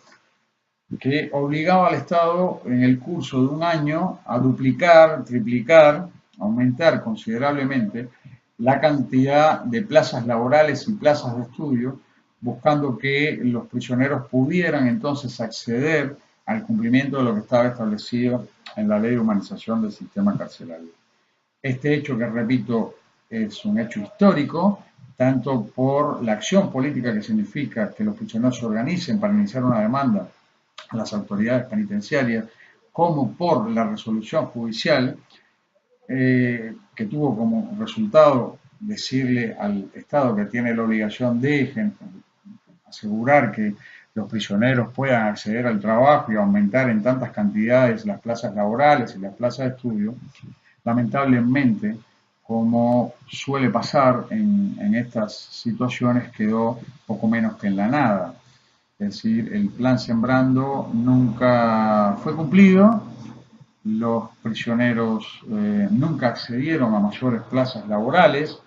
que obligaba al Estado en el curso de un año a duplicar, triplicar, aumentar considerablemente la cantidad de plazas laborales y plazas de estudio, buscando que los prisioneros pudieran entonces acceder al cumplimiento de lo que estaba establecido en la Ley de Humanización del Sistema Carcelario. Este hecho, que repito, es un hecho histórico, tanto por la acción política que significa que los prisioneros se organicen para iniciar una demanda a las autoridades penitenciarias, como por la resolución judicial que tuvo como resultado decirle al Estado que tiene la obligación de asegurar que los prisioneros puedan acceder al trabajo y aumentar en tantas cantidades las plazas laborales y las plazas de estudio. Lamentablemente, como suele pasar en estas situaciones, quedó poco menos que en la nada. Es decir, el plan Sembrando nunca fue cumplido, los prisioneros nunca accedieron a mayores plazas laborales.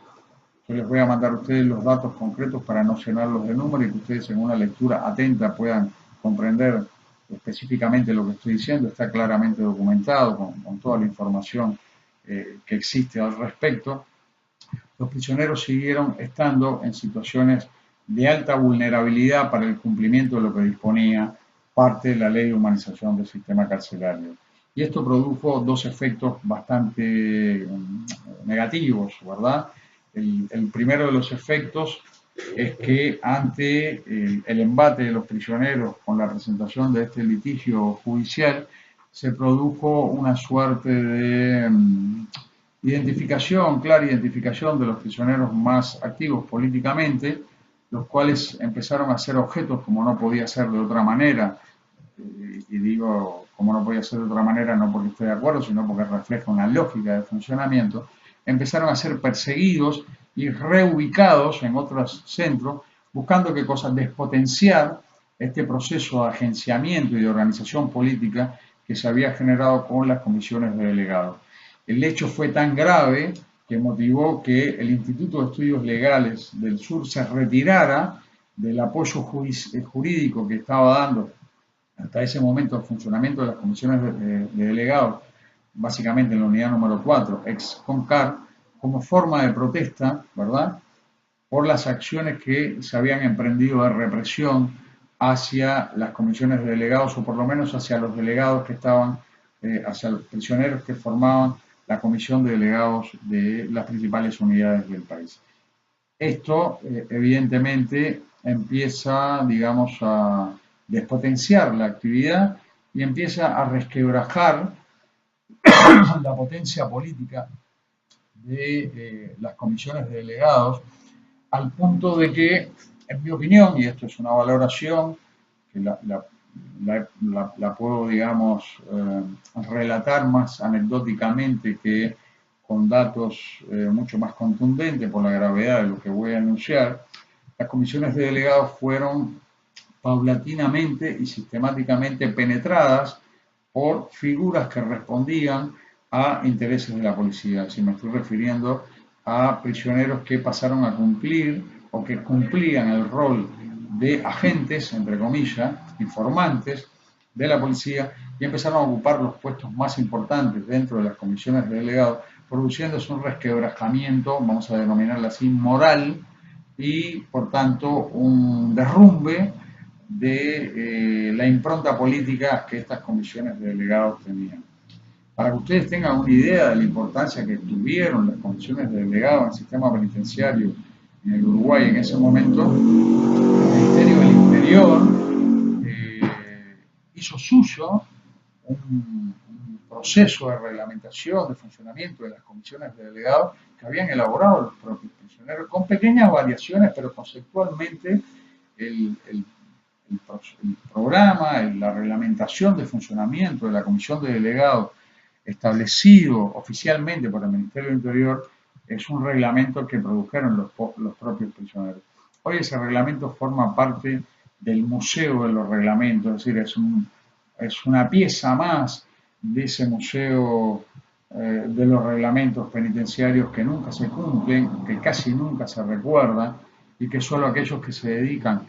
Yo les voy a mandar a ustedes los datos concretos para no llenarlos de números y que ustedes en una lectura atenta puedan comprender específicamente lo que estoy diciendo. Está claramente documentado con toda la información que existe al respecto. Los prisioneros siguieron estando en situaciones de alta vulnerabilidad para el cumplimiento de lo que disponía parte de la Ley de Humanización del Sistema Carcelario. Y esto produjo dos efectos bastante negativos, ¿verdad? El primero de los efectos es que ante el embate de los prisioneros con la presentación de este litigio judicial, se produjo una suerte de clara identificación de los prisioneros más activos políticamente, los cuales empezaron a ser objetos, como no podía ser de otra manera, y digo como no podía ser de otra manera no porque esté de acuerdo, sino porque refleja una lógica de funcionamiento, empezaron a ser perseguidos y reubicados en otros centros, buscando qué cosa, despotenciar este proceso de agenciamiento y de organización política que se había generado con las comisiones de delegados. El hecho fue tan grave que motivó que el Instituto de Estudios Legales del Sur se retirara del apoyo jurídico que estaba dando hasta ese momento el funcionamiento de las comisiones de delegados, básicamente en la unidad número 4, ex CONCAR, como forma de protesta, ¿verdad?, por las acciones que se habían emprendido de represión hacia las comisiones de delegados, o por lo menos hacia los delegados que estaban, hacia los prisioneros que formaban la comisión de delegados de las principales unidades del país. Esto, evidentemente, empieza, digamos, a despotenciar la actividad y empieza a resquebrajar la potencia política de las comisiones de delegados, al punto de que, en mi opinión, y esto es una valoración que la puedo, digamos, relatar más anecdóticamente que con datos mucho más contundentes por la gravedad de lo que voy a anunciar, las comisiones de delegados fueron paulatinamente y sistemáticamente penetradas por figuras que respondían a intereses de la policía. Si me estoy refiriendo a prisioneros que pasaron a cumplir o que cumplían el rol de agentes, entre comillas, informantes de la policía y empezaron a ocupar los puestos más importantes dentro de las comisiones de delegados, produciéndose un resquebrajamiento, vamos a denominarlo así, moral y, por tanto, un derrumbe de la impronta política que estas comisiones de delegados tenían. Para que ustedes tengan una idea de la importancia que tuvieron las comisiones de delegados en el sistema penitenciario en el Uruguay en ese momento, el Ministerio del Interior hizo suyo un proceso de reglamentación, de funcionamiento de las comisiones de delegados que habían elaborado los propios prisioneros, con pequeñas variaciones, pero conceptualmente el programa, la reglamentación de funcionamiento de la comisión de delegados establecido oficialmente por el Ministerio del Interior es un reglamento que produjeron los propios prisioneros. Hoy ese reglamento forma parte del museo de los reglamentos, es decir, es una pieza más de ese museo de los reglamentos penitenciarios que nunca se cumplen, que casi nunca se recuerdan y que solo aquellos que se dedican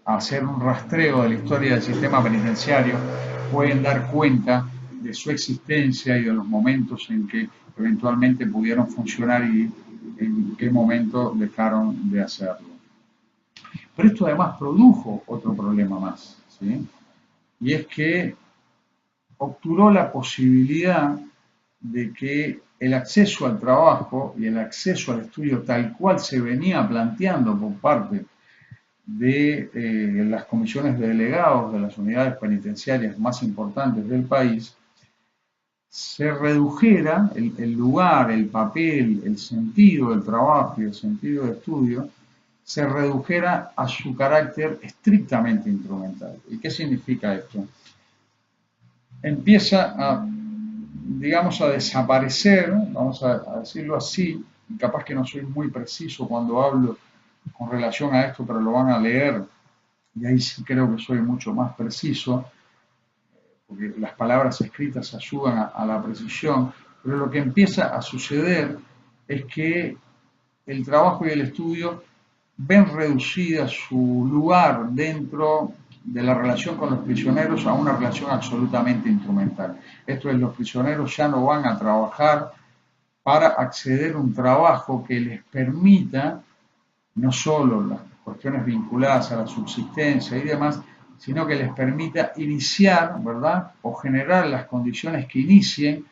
a hacer un rastreo de la historia del sistema penitenciario pueden dar cuenta de su existencia y de los momentos en que eventualmente pudieron funcionar y en qué momento dejaron de hacerlo. Pero esto además produjo otro problema más, ¿sí? Y es que obturó la posibilidad de que el acceso al trabajo y el acceso al estudio tal cual se venía planteando por parte de las comisiones de delegados de las unidades penitenciarias más importantes del país, se redujera el lugar, el papel, el sentido del trabajo y el sentido de estudio, se redujera a su carácter estrictamente instrumental. ¿Y qué significa esto? Empieza a, digamos, a desaparecer, vamos a decirlo así, y capaz que no soy muy preciso cuando hablo con relación a esto, pero lo van a leer, y ahí sí creo que soy mucho más preciso, porque las palabras escritas ayudan a la precisión, pero lo que empieza a suceder es que el trabajo y el estudio ven reducida su lugar dentro de la relación con los prisioneros a una relación absolutamente instrumental. Esto es, los prisioneros ya no van a trabajar para acceder a un trabajo que les permita no solo las cuestiones vinculadas a la subsistencia y demás, sino que les permita iniciar, ¿verdad? O generar las condiciones que inicien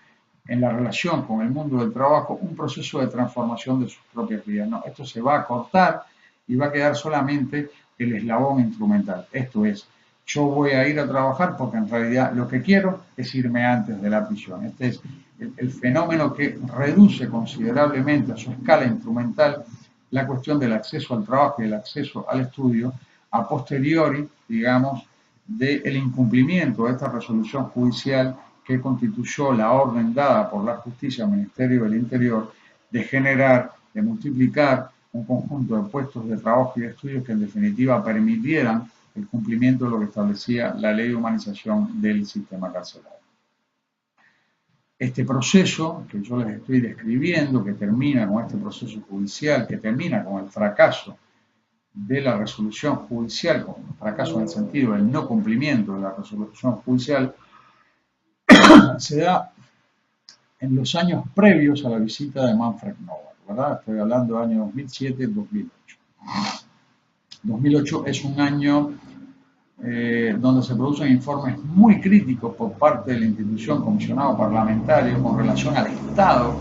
en la relación con el mundo del trabajo un proceso de transformación de sus propias vidas. No, esto se va a cortar y va a quedar solamente el eslabón instrumental. Esto es, yo voy a ir a trabajar porque en realidad lo que quiero es irme antes de la prisión. Este es el fenómeno que reduce considerablemente a su escala instrumental la cuestión del acceso al trabajo y el acceso al estudio a posteriori, digamos, del incumplimiento de esta resolución judicial que constituyó la orden dada por la justicia al Ministerio del Interior de generar, de multiplicar un conjunto de puestos de trabajo y de estudios que en definitiva permitieran el cumplimiento de lo que establecía la ley de humanización del sistema carcelario. Este proceso que yo les estoy describiendo, que termina con este proceso judicial, que termina con el fracaso de la resolución judicial, con el fracaso en el sentido del no cumplimiento de la resolución judicial, se da en los años previos a la visita de Manfred Novak, ¿verdad? Estoy hablando del año 2007-2008. 2008 es un año donde se producen informes muy críticos por parte de la institución comisionado parlamentario con relación al estado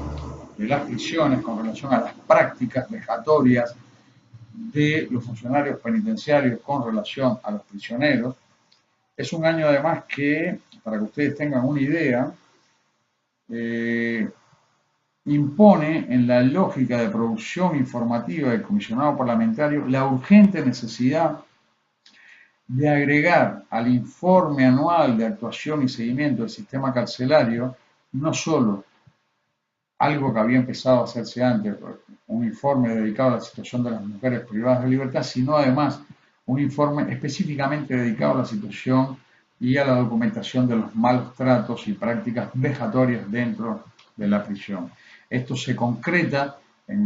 de las prisiones, con relación a las prácticas vejatorias de los funcionarios penitenciarios con relación a los prisioneros. Es un año además que, para que ustedes tengan una idea, impone en la lógica de producción informativa del comisionado parlamentario la urgente necesidad de agregar al informe anual de actuación y seguimiento del sistema carcelario no solo algo que había empezado a hacerse antes, un informe dedicado a la situación de las mujeres privadas de libertad, sino además un informe específicamente dedicado a la situación y a la documentación de los malos tratos y prácticas vejatorias dentro de la prisión. Esto se concreta es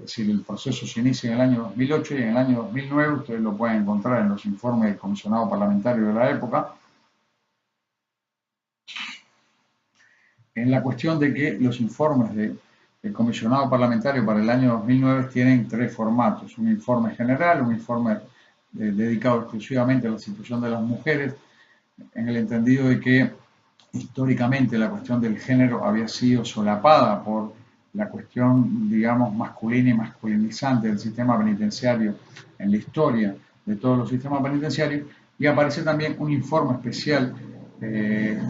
decir, el proceso se inicia en el año 2008 y en el año 2009, ustedes lo pueden encontrar en los informes del comisionado parlamentario de la época, en la cuestión de que los informes del comisionado parlamentario para el año 2009 tienen tres formatos: un informe general, un informe dedicado exclusivamente a la situación de las mujeres, en el entendido de que históricamente la cuestión del género había sido solapada por la cuestión, digamos, masculina y masculinizante del sistema penitenciario en la historia de todos los sistemas penitenciarios, y aparece también un informe especial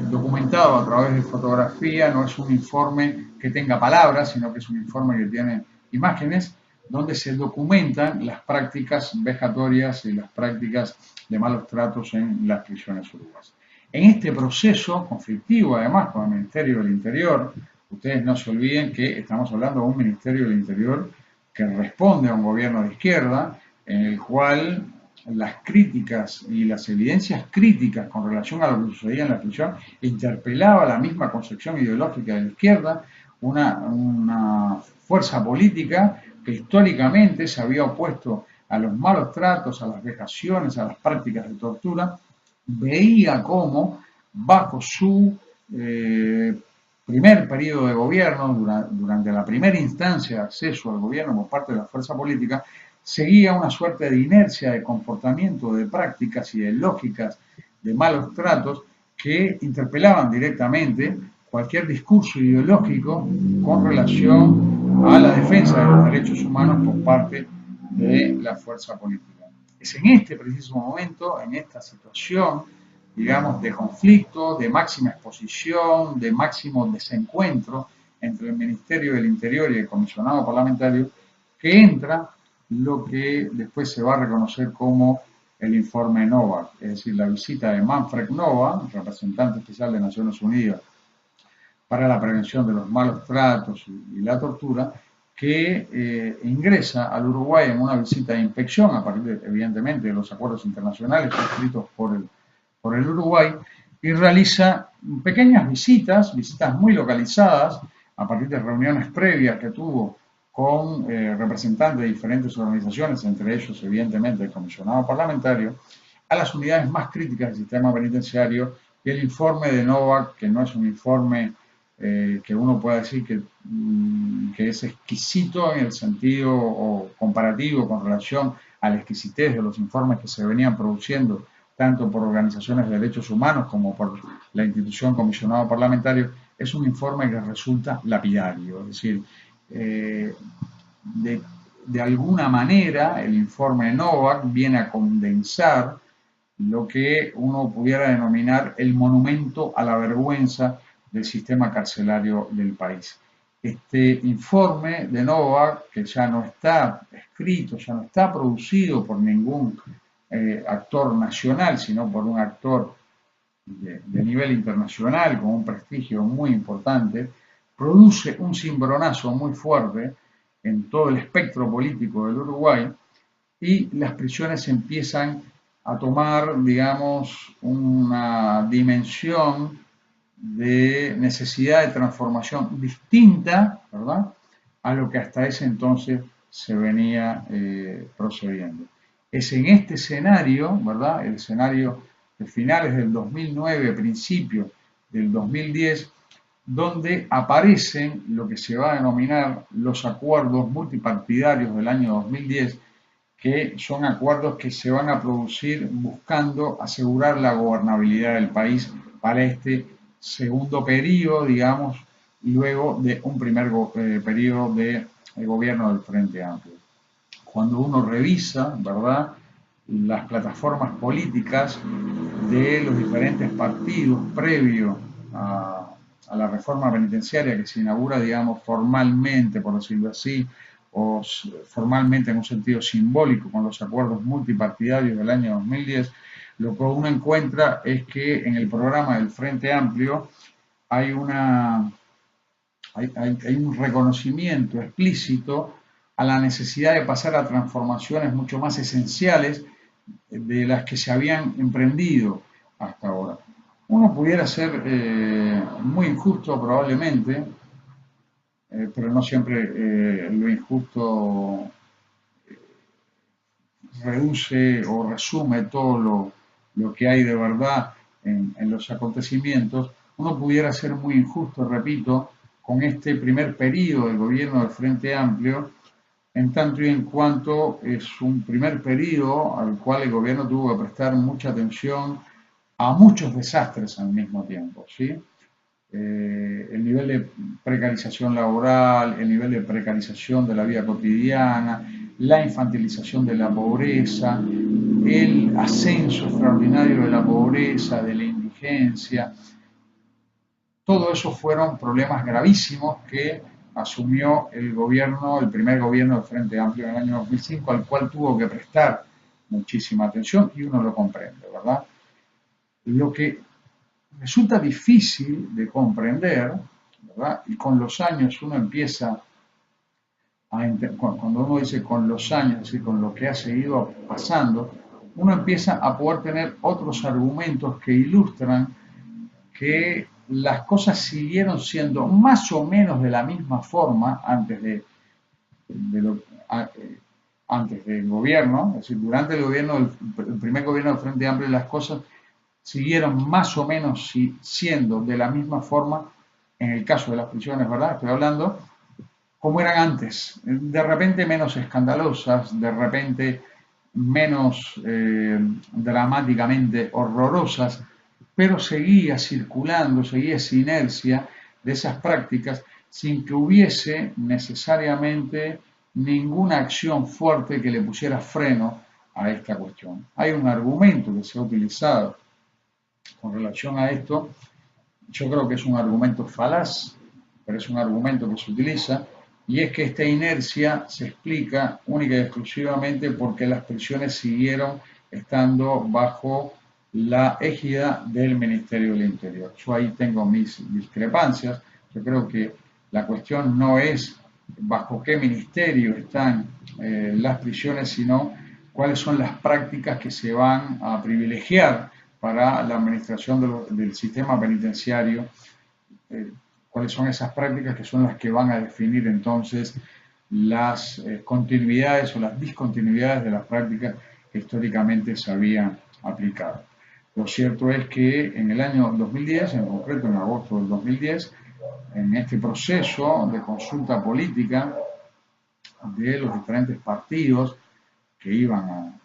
documentado a través de fotografía. No es un informe que tenga palabras, sino que es un informe que tiene imágenes, donde se documentan las prácticas vejatorias y las prácticas de malos tratos en las prisiones uruguayas. En este proceso conflictivo, además, con el Ministerio del Interior, ustedes no se olviden que estamos hablando de un Ministerio del Interior que responde a un gobierno de izquierda, en el cual las críticas y las evidencias críticas con relación a lo que sucedía en la prisión interpelaba la misma concepción ideológica de la izquierda, una fuerza política que históricamente se había opuesto a los malos tratos, a las vejaciones, a las prácticas de tortura, veía cómo bajo su primer periodo de gobierno, durante la primera instancia de acceso al gobierno por parte de la fuerza política, seguía una suerte de inercia de comportamiento, de prácticas y de lógicas de malos tratos que interpelaban directamente cualquier discurso ideológico con relación a la defensa de los derechos humanos por parte de la fuerza política. Es en este preciso momento, en esta situación, digamos, de conflicto, de máxima exposición, de máximo desencuentro entre el Ministerio del Interior y el comisionado parlamentario, que entra lo que después se va a reconocer como el informe Novak, es decir, la visita de Manfred Novak, representante especial de Naciones Unidas para la prevención de los malos tratos y la tortura, que ingresa al Uruguay en una visita de inspección, a partir, evidentemente, de los acuerdos internacionales suscritos por el Uruguay, y realiza pequeñas visitas, visitas muy localizadas, a partir de reuniones previas que tuvo con representantes de diferentes organizaciones, entre ellos, evidentemente, el comisionado parlamentario, a las unidades más críticas del sistema penitenciario, y el informe de Novak, que no es un informe que uno pueda decir que es exquisito en el sentido o comparativo con relación a la exquisitez de los informes que se venían produciendo tanto por organizaciones de derechos humanos como por la institución comisionado parlamentario, es un informe que resulta lapidario, es decir, de alguna manera el informe Novak viene a condensar lo que uno pudiera denominar el monumento a la vergüenza del sistema carcelario del país. Este informe de Novak, que ya no está escrito, ya no está producido por ningún actor nacional, sino por un actor de nivel internacional, con un prestigio muy importante, produce un cimbronazo muy fuerte en todo el espectro político del Uruguay y las prisiones empiezan a tomar, digamos, una dimensión de necesidad de transformación distinta, ¿verdad?, a lo que hasta ese entonces se venía procediendo. Es en este escenario, ¿verdad?, el escenario de finales del 2009, principios del 2010, donde aparecen lo que se va a denominar los acuerdos multipartidarios del año 2010, que son acuerdos que se van a producir buscando asegurar la gobernabilidad del país para este segundo periodo, digamos, luego de un primer periodo de gobierno del Frente Amplio. Cuando uno revisa, ¿verdad?, las plataformas políticas de los diferentes partidos previo a la reforma penitenciaria que se inaugura, digamos, formalmente, por decirlo así, o formalmente en un sentido simbólico con los acuerdos multipartidarios del año 2010, lo que uno encuentra es que en el programa del Frente Amplio hay, hay un reconocimiento explícito a la necesidad de pasar a transformaciones mucho más esenciales de las que se habían emprendido hasta ahora. Uno pudiera ser muy injusto probablemente, pero no siempre lo injusto reduce o resume todo lo que hay de verdad en los acontecimientos. Uno pudiera ser muy injusto, repito, con este primer periodo del gobierno del Frente Amplio, en tanto y en cuanto es un primer periodo al cual el gobierno tuvo que prestar mucha atención a muchos desastres al mismo tiempo, ¿sí? El nivel de precarización laboral, el nivel de precarización de la vida cotidiana, la infantilización de la pobreza, el ascenso extraordinario de la pobreza, de la indigencia, todo eso fueron problemas gravísimos que asumió el gobierno, el primer gobierno del Frente Amplio en el año 2005, al cual tuvo que prestar muchísima atención y uno lo comprende, ¿verdad? Lo que resulta difícil de comprender, ¿verdad? Y con los años uno empieza cuando uno dice con los años, es decir, con lo que ha seguido pasando, uno empieza a poder tener otros argumentos que ilustran que las cosas siguieron siendo más o menos de la misma forma de lo, antes del gobierno, es decir, durante el gobierno, el primer gobierno del Frente Amplio, las cosas siguieron más o menos siendo de la misma forma en el caso de las prisiones, ¿verdad? Estoy hablando, como eran antes, de repente menos escandalosas, de repente menos dramáticamente horrorosas, pero seguía circulando, seguía esa inercia de esas prácticas sin que hubiese necesariamente ninguna acción fuerte que le pusiera freno a esta cuestión. Hay un argumento que se ha utilizado con relación a esto, yo creo que es un argumento falaz, pero es un argumento que se utiliza, y es que esta inercia se explica única y exclusivamente porque las prisiones siguieron estando bajo la égida del Ministerio del Interior. Yo ahí tengo mis discrepancias. Yo creo que la cuestión no es bajo qué ministerio están las prisiones, sino cuáles son las prácticas que se van a privilegiar para la administración del sistema penitenciario, cuáles son esas prácticas que son las que van a definir entonces las continuidades o las discontinuidades de las prácticas que históricamente se habían aplicado. Lo cierto es que en el año 2010, en concreto en agosto del 2010, en este proceso de consulta política de los diferentes partidos que iban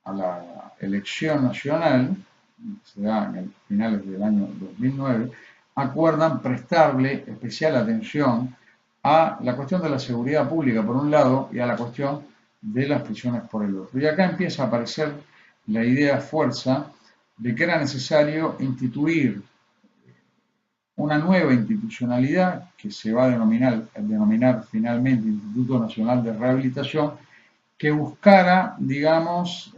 a la elección nacional, se da en finales del año 2009, acuerdan prestarle especial atención a la cuestión de la seguridad pública por un lado y a la cuestión de las prisiones por el otro. Y acá empieza a aparecer la idea fuerza de que era necesario instituir una nueva institucionalidad que se va a denominar finalmente Instituto Nacional de Rehabilitación, que buscara, digamos,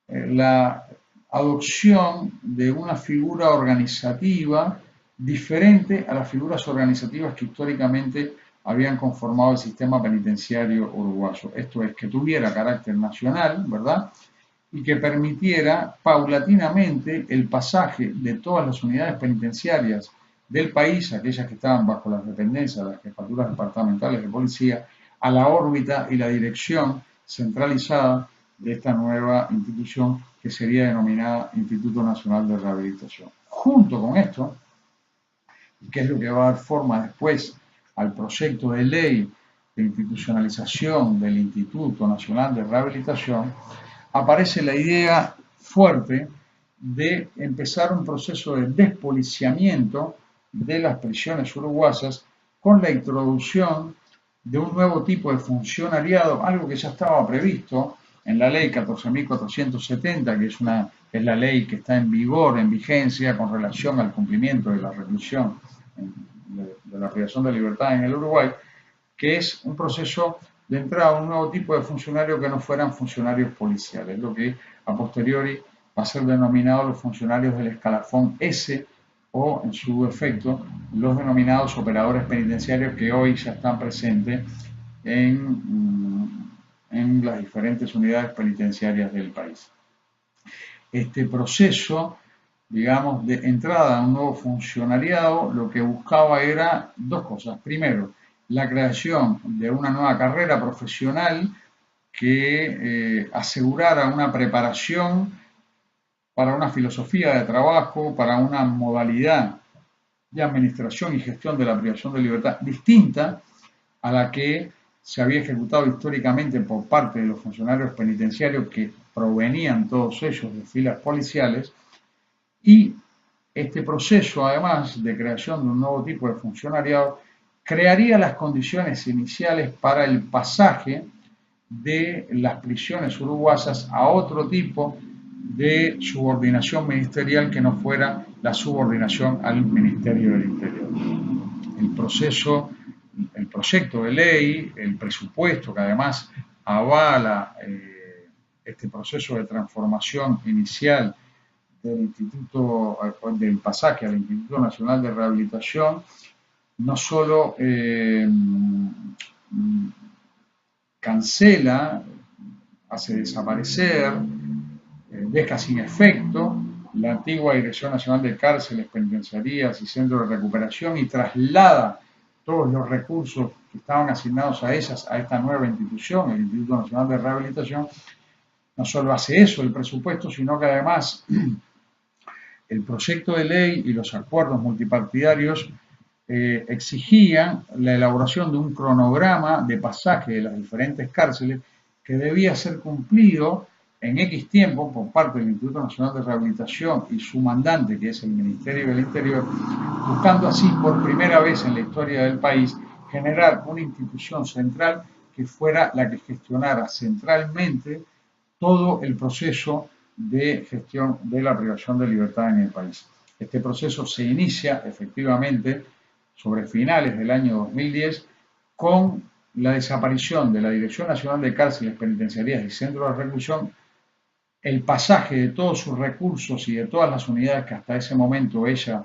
la adopción de una figura organizativa diferente a las figuras organizativas que históricamente habían conformado el sistema penitenciario uruguayo. Esto es, que tuviera carácter nacional, ¿verdad? Y que permitiera paulatinamente el pasaje de todas las unidades penitenciarias del país, aquellas que estaban bajo las dependencias de las jefaturas departamentales de policía, a la órbita y la dirección centralizada de esta nueva institución que sería denominada Instituto Nacional de Rehabilitación. Junto con esto, que es lo que va a dar forma después al proyecto de ley de institucionalización del Instituto Nacional de Rehabilitación, aparece la idea fuerte de empezar un proceso de despoliciamiento de las prisiones uruguayas con la introducción de un nuevo tipo de funcionariado, algo que ya estaba previsto en la ley 14.470, que es la ley que está en vigor, en vigencia, con relación al cumplimiento de la reclusión, de la privación de libertad en el Uruguay, que es un proceso de entrada a un nuevo tipo de funcionarios que no fueran funcionarios policiales, lo que a posteriori va a ser denominado los funcionarios del escalafón S, o en su efecto los denominados operadores penitenciarios, que hoy ya están presentes en las diferentes unidades penitenciarias del país. Este proceso, digamos, de entrada a un nuevo funcionariado, lo que buscaba era dos cosas. Primero, la creación de una nueva carrera profesional que asegurara una preparación para una filosofía de trabajo, para una modalidad de administración y gestión de la privación de libertad distinta a la que se había ejecutado históricamente por parte de los funcionarios penitenciarios, que provenían todos ellos de filas policiales. Y este proceso, además de creación de un nuevo tipo de funcionariado, crearía las condiciones iniciales para el pasaje de las prisiones uruguayas a otro tipo de subordinación ministerial que no fuera la subordinación al Ministerio del Interior. El proyecto de ley, el presupuesto que además avala este proceso de transformación inicial del pasaje al Instituto Nacional de Rehabilitación, no solo cancela, hace desaparecer, deja sin efecto la antigua Dirección Nacional de Cárceles, Penitenciarías y Centros de Recuperación y traslada todos los recursos que estaban asignados a ellas a esta nueva institución, el Instituto Nacional de Rehabilitación. No solo hace eso el presupuesto, sino que además el proyecto de ley y los acuerdos multipartidarios exigían la elaboración de un cronograma de pasaje de las diferentes cárceles que debía ser cumplido en X tiempo por parte del Instituto Nacional de Rehabilitación y su mandante, que es el Ministerio del Interior, buscando así por primera vez en la historia del país generar una institución central que fuera la que gestionara centralmente todo el proceso de gestión de la privación de libertad en el país. Este proceso se inicia efectivamente sobre finales del año 2010 con la desaparición de la Dirección Nacional de Cárceles, Penitenciarías y Centros de Reclusión, el pasaje de todos sus recursos y de todas las unidades que hasta ese momento ella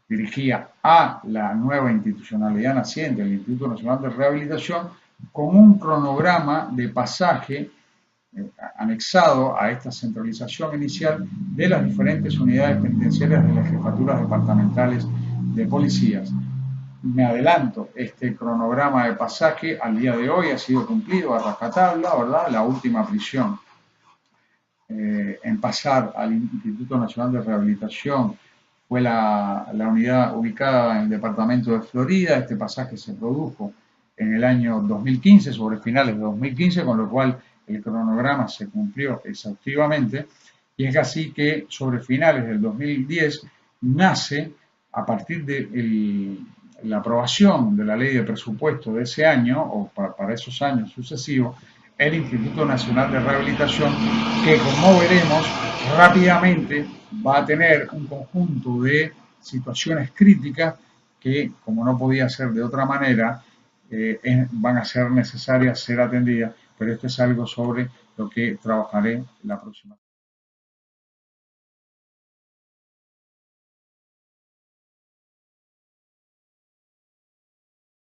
dirigía a la nueva institucionalidad naciente, el Instituto Nacional de Rehabilitación, con un cronograma de pasaje anexado a esta centralización inicial de las diferentes unidades penitenciarias de las jefaturas departamentales de policías. Me adelanto, este cronograma de pasaje al día de hoy ha sido cumplido a rajatabla, ¿verdad? La última prisión en pasar al Instituto Nacional de Rehabilitación fue la unidad ubicada en el departamento de Florida. Este pasaje se produjo en el año 2015, sobre finales de 2015, con lo cual el cronograma se cumplió exhaustivamente. Y es así que sobre finales del 2010 nace, a partir de la aprobación de la ley de presupuesto de ese año, o para esos años sucesivos, el Instituto Nacional de Rehabilitación, que como veremos rápidamente va a tener un conjunto de situaciones críticas que, como no podía ser de otra manera, van a ser necesarias ser atendidas, pero esto es algo sobre lo que trabajaré la próxima.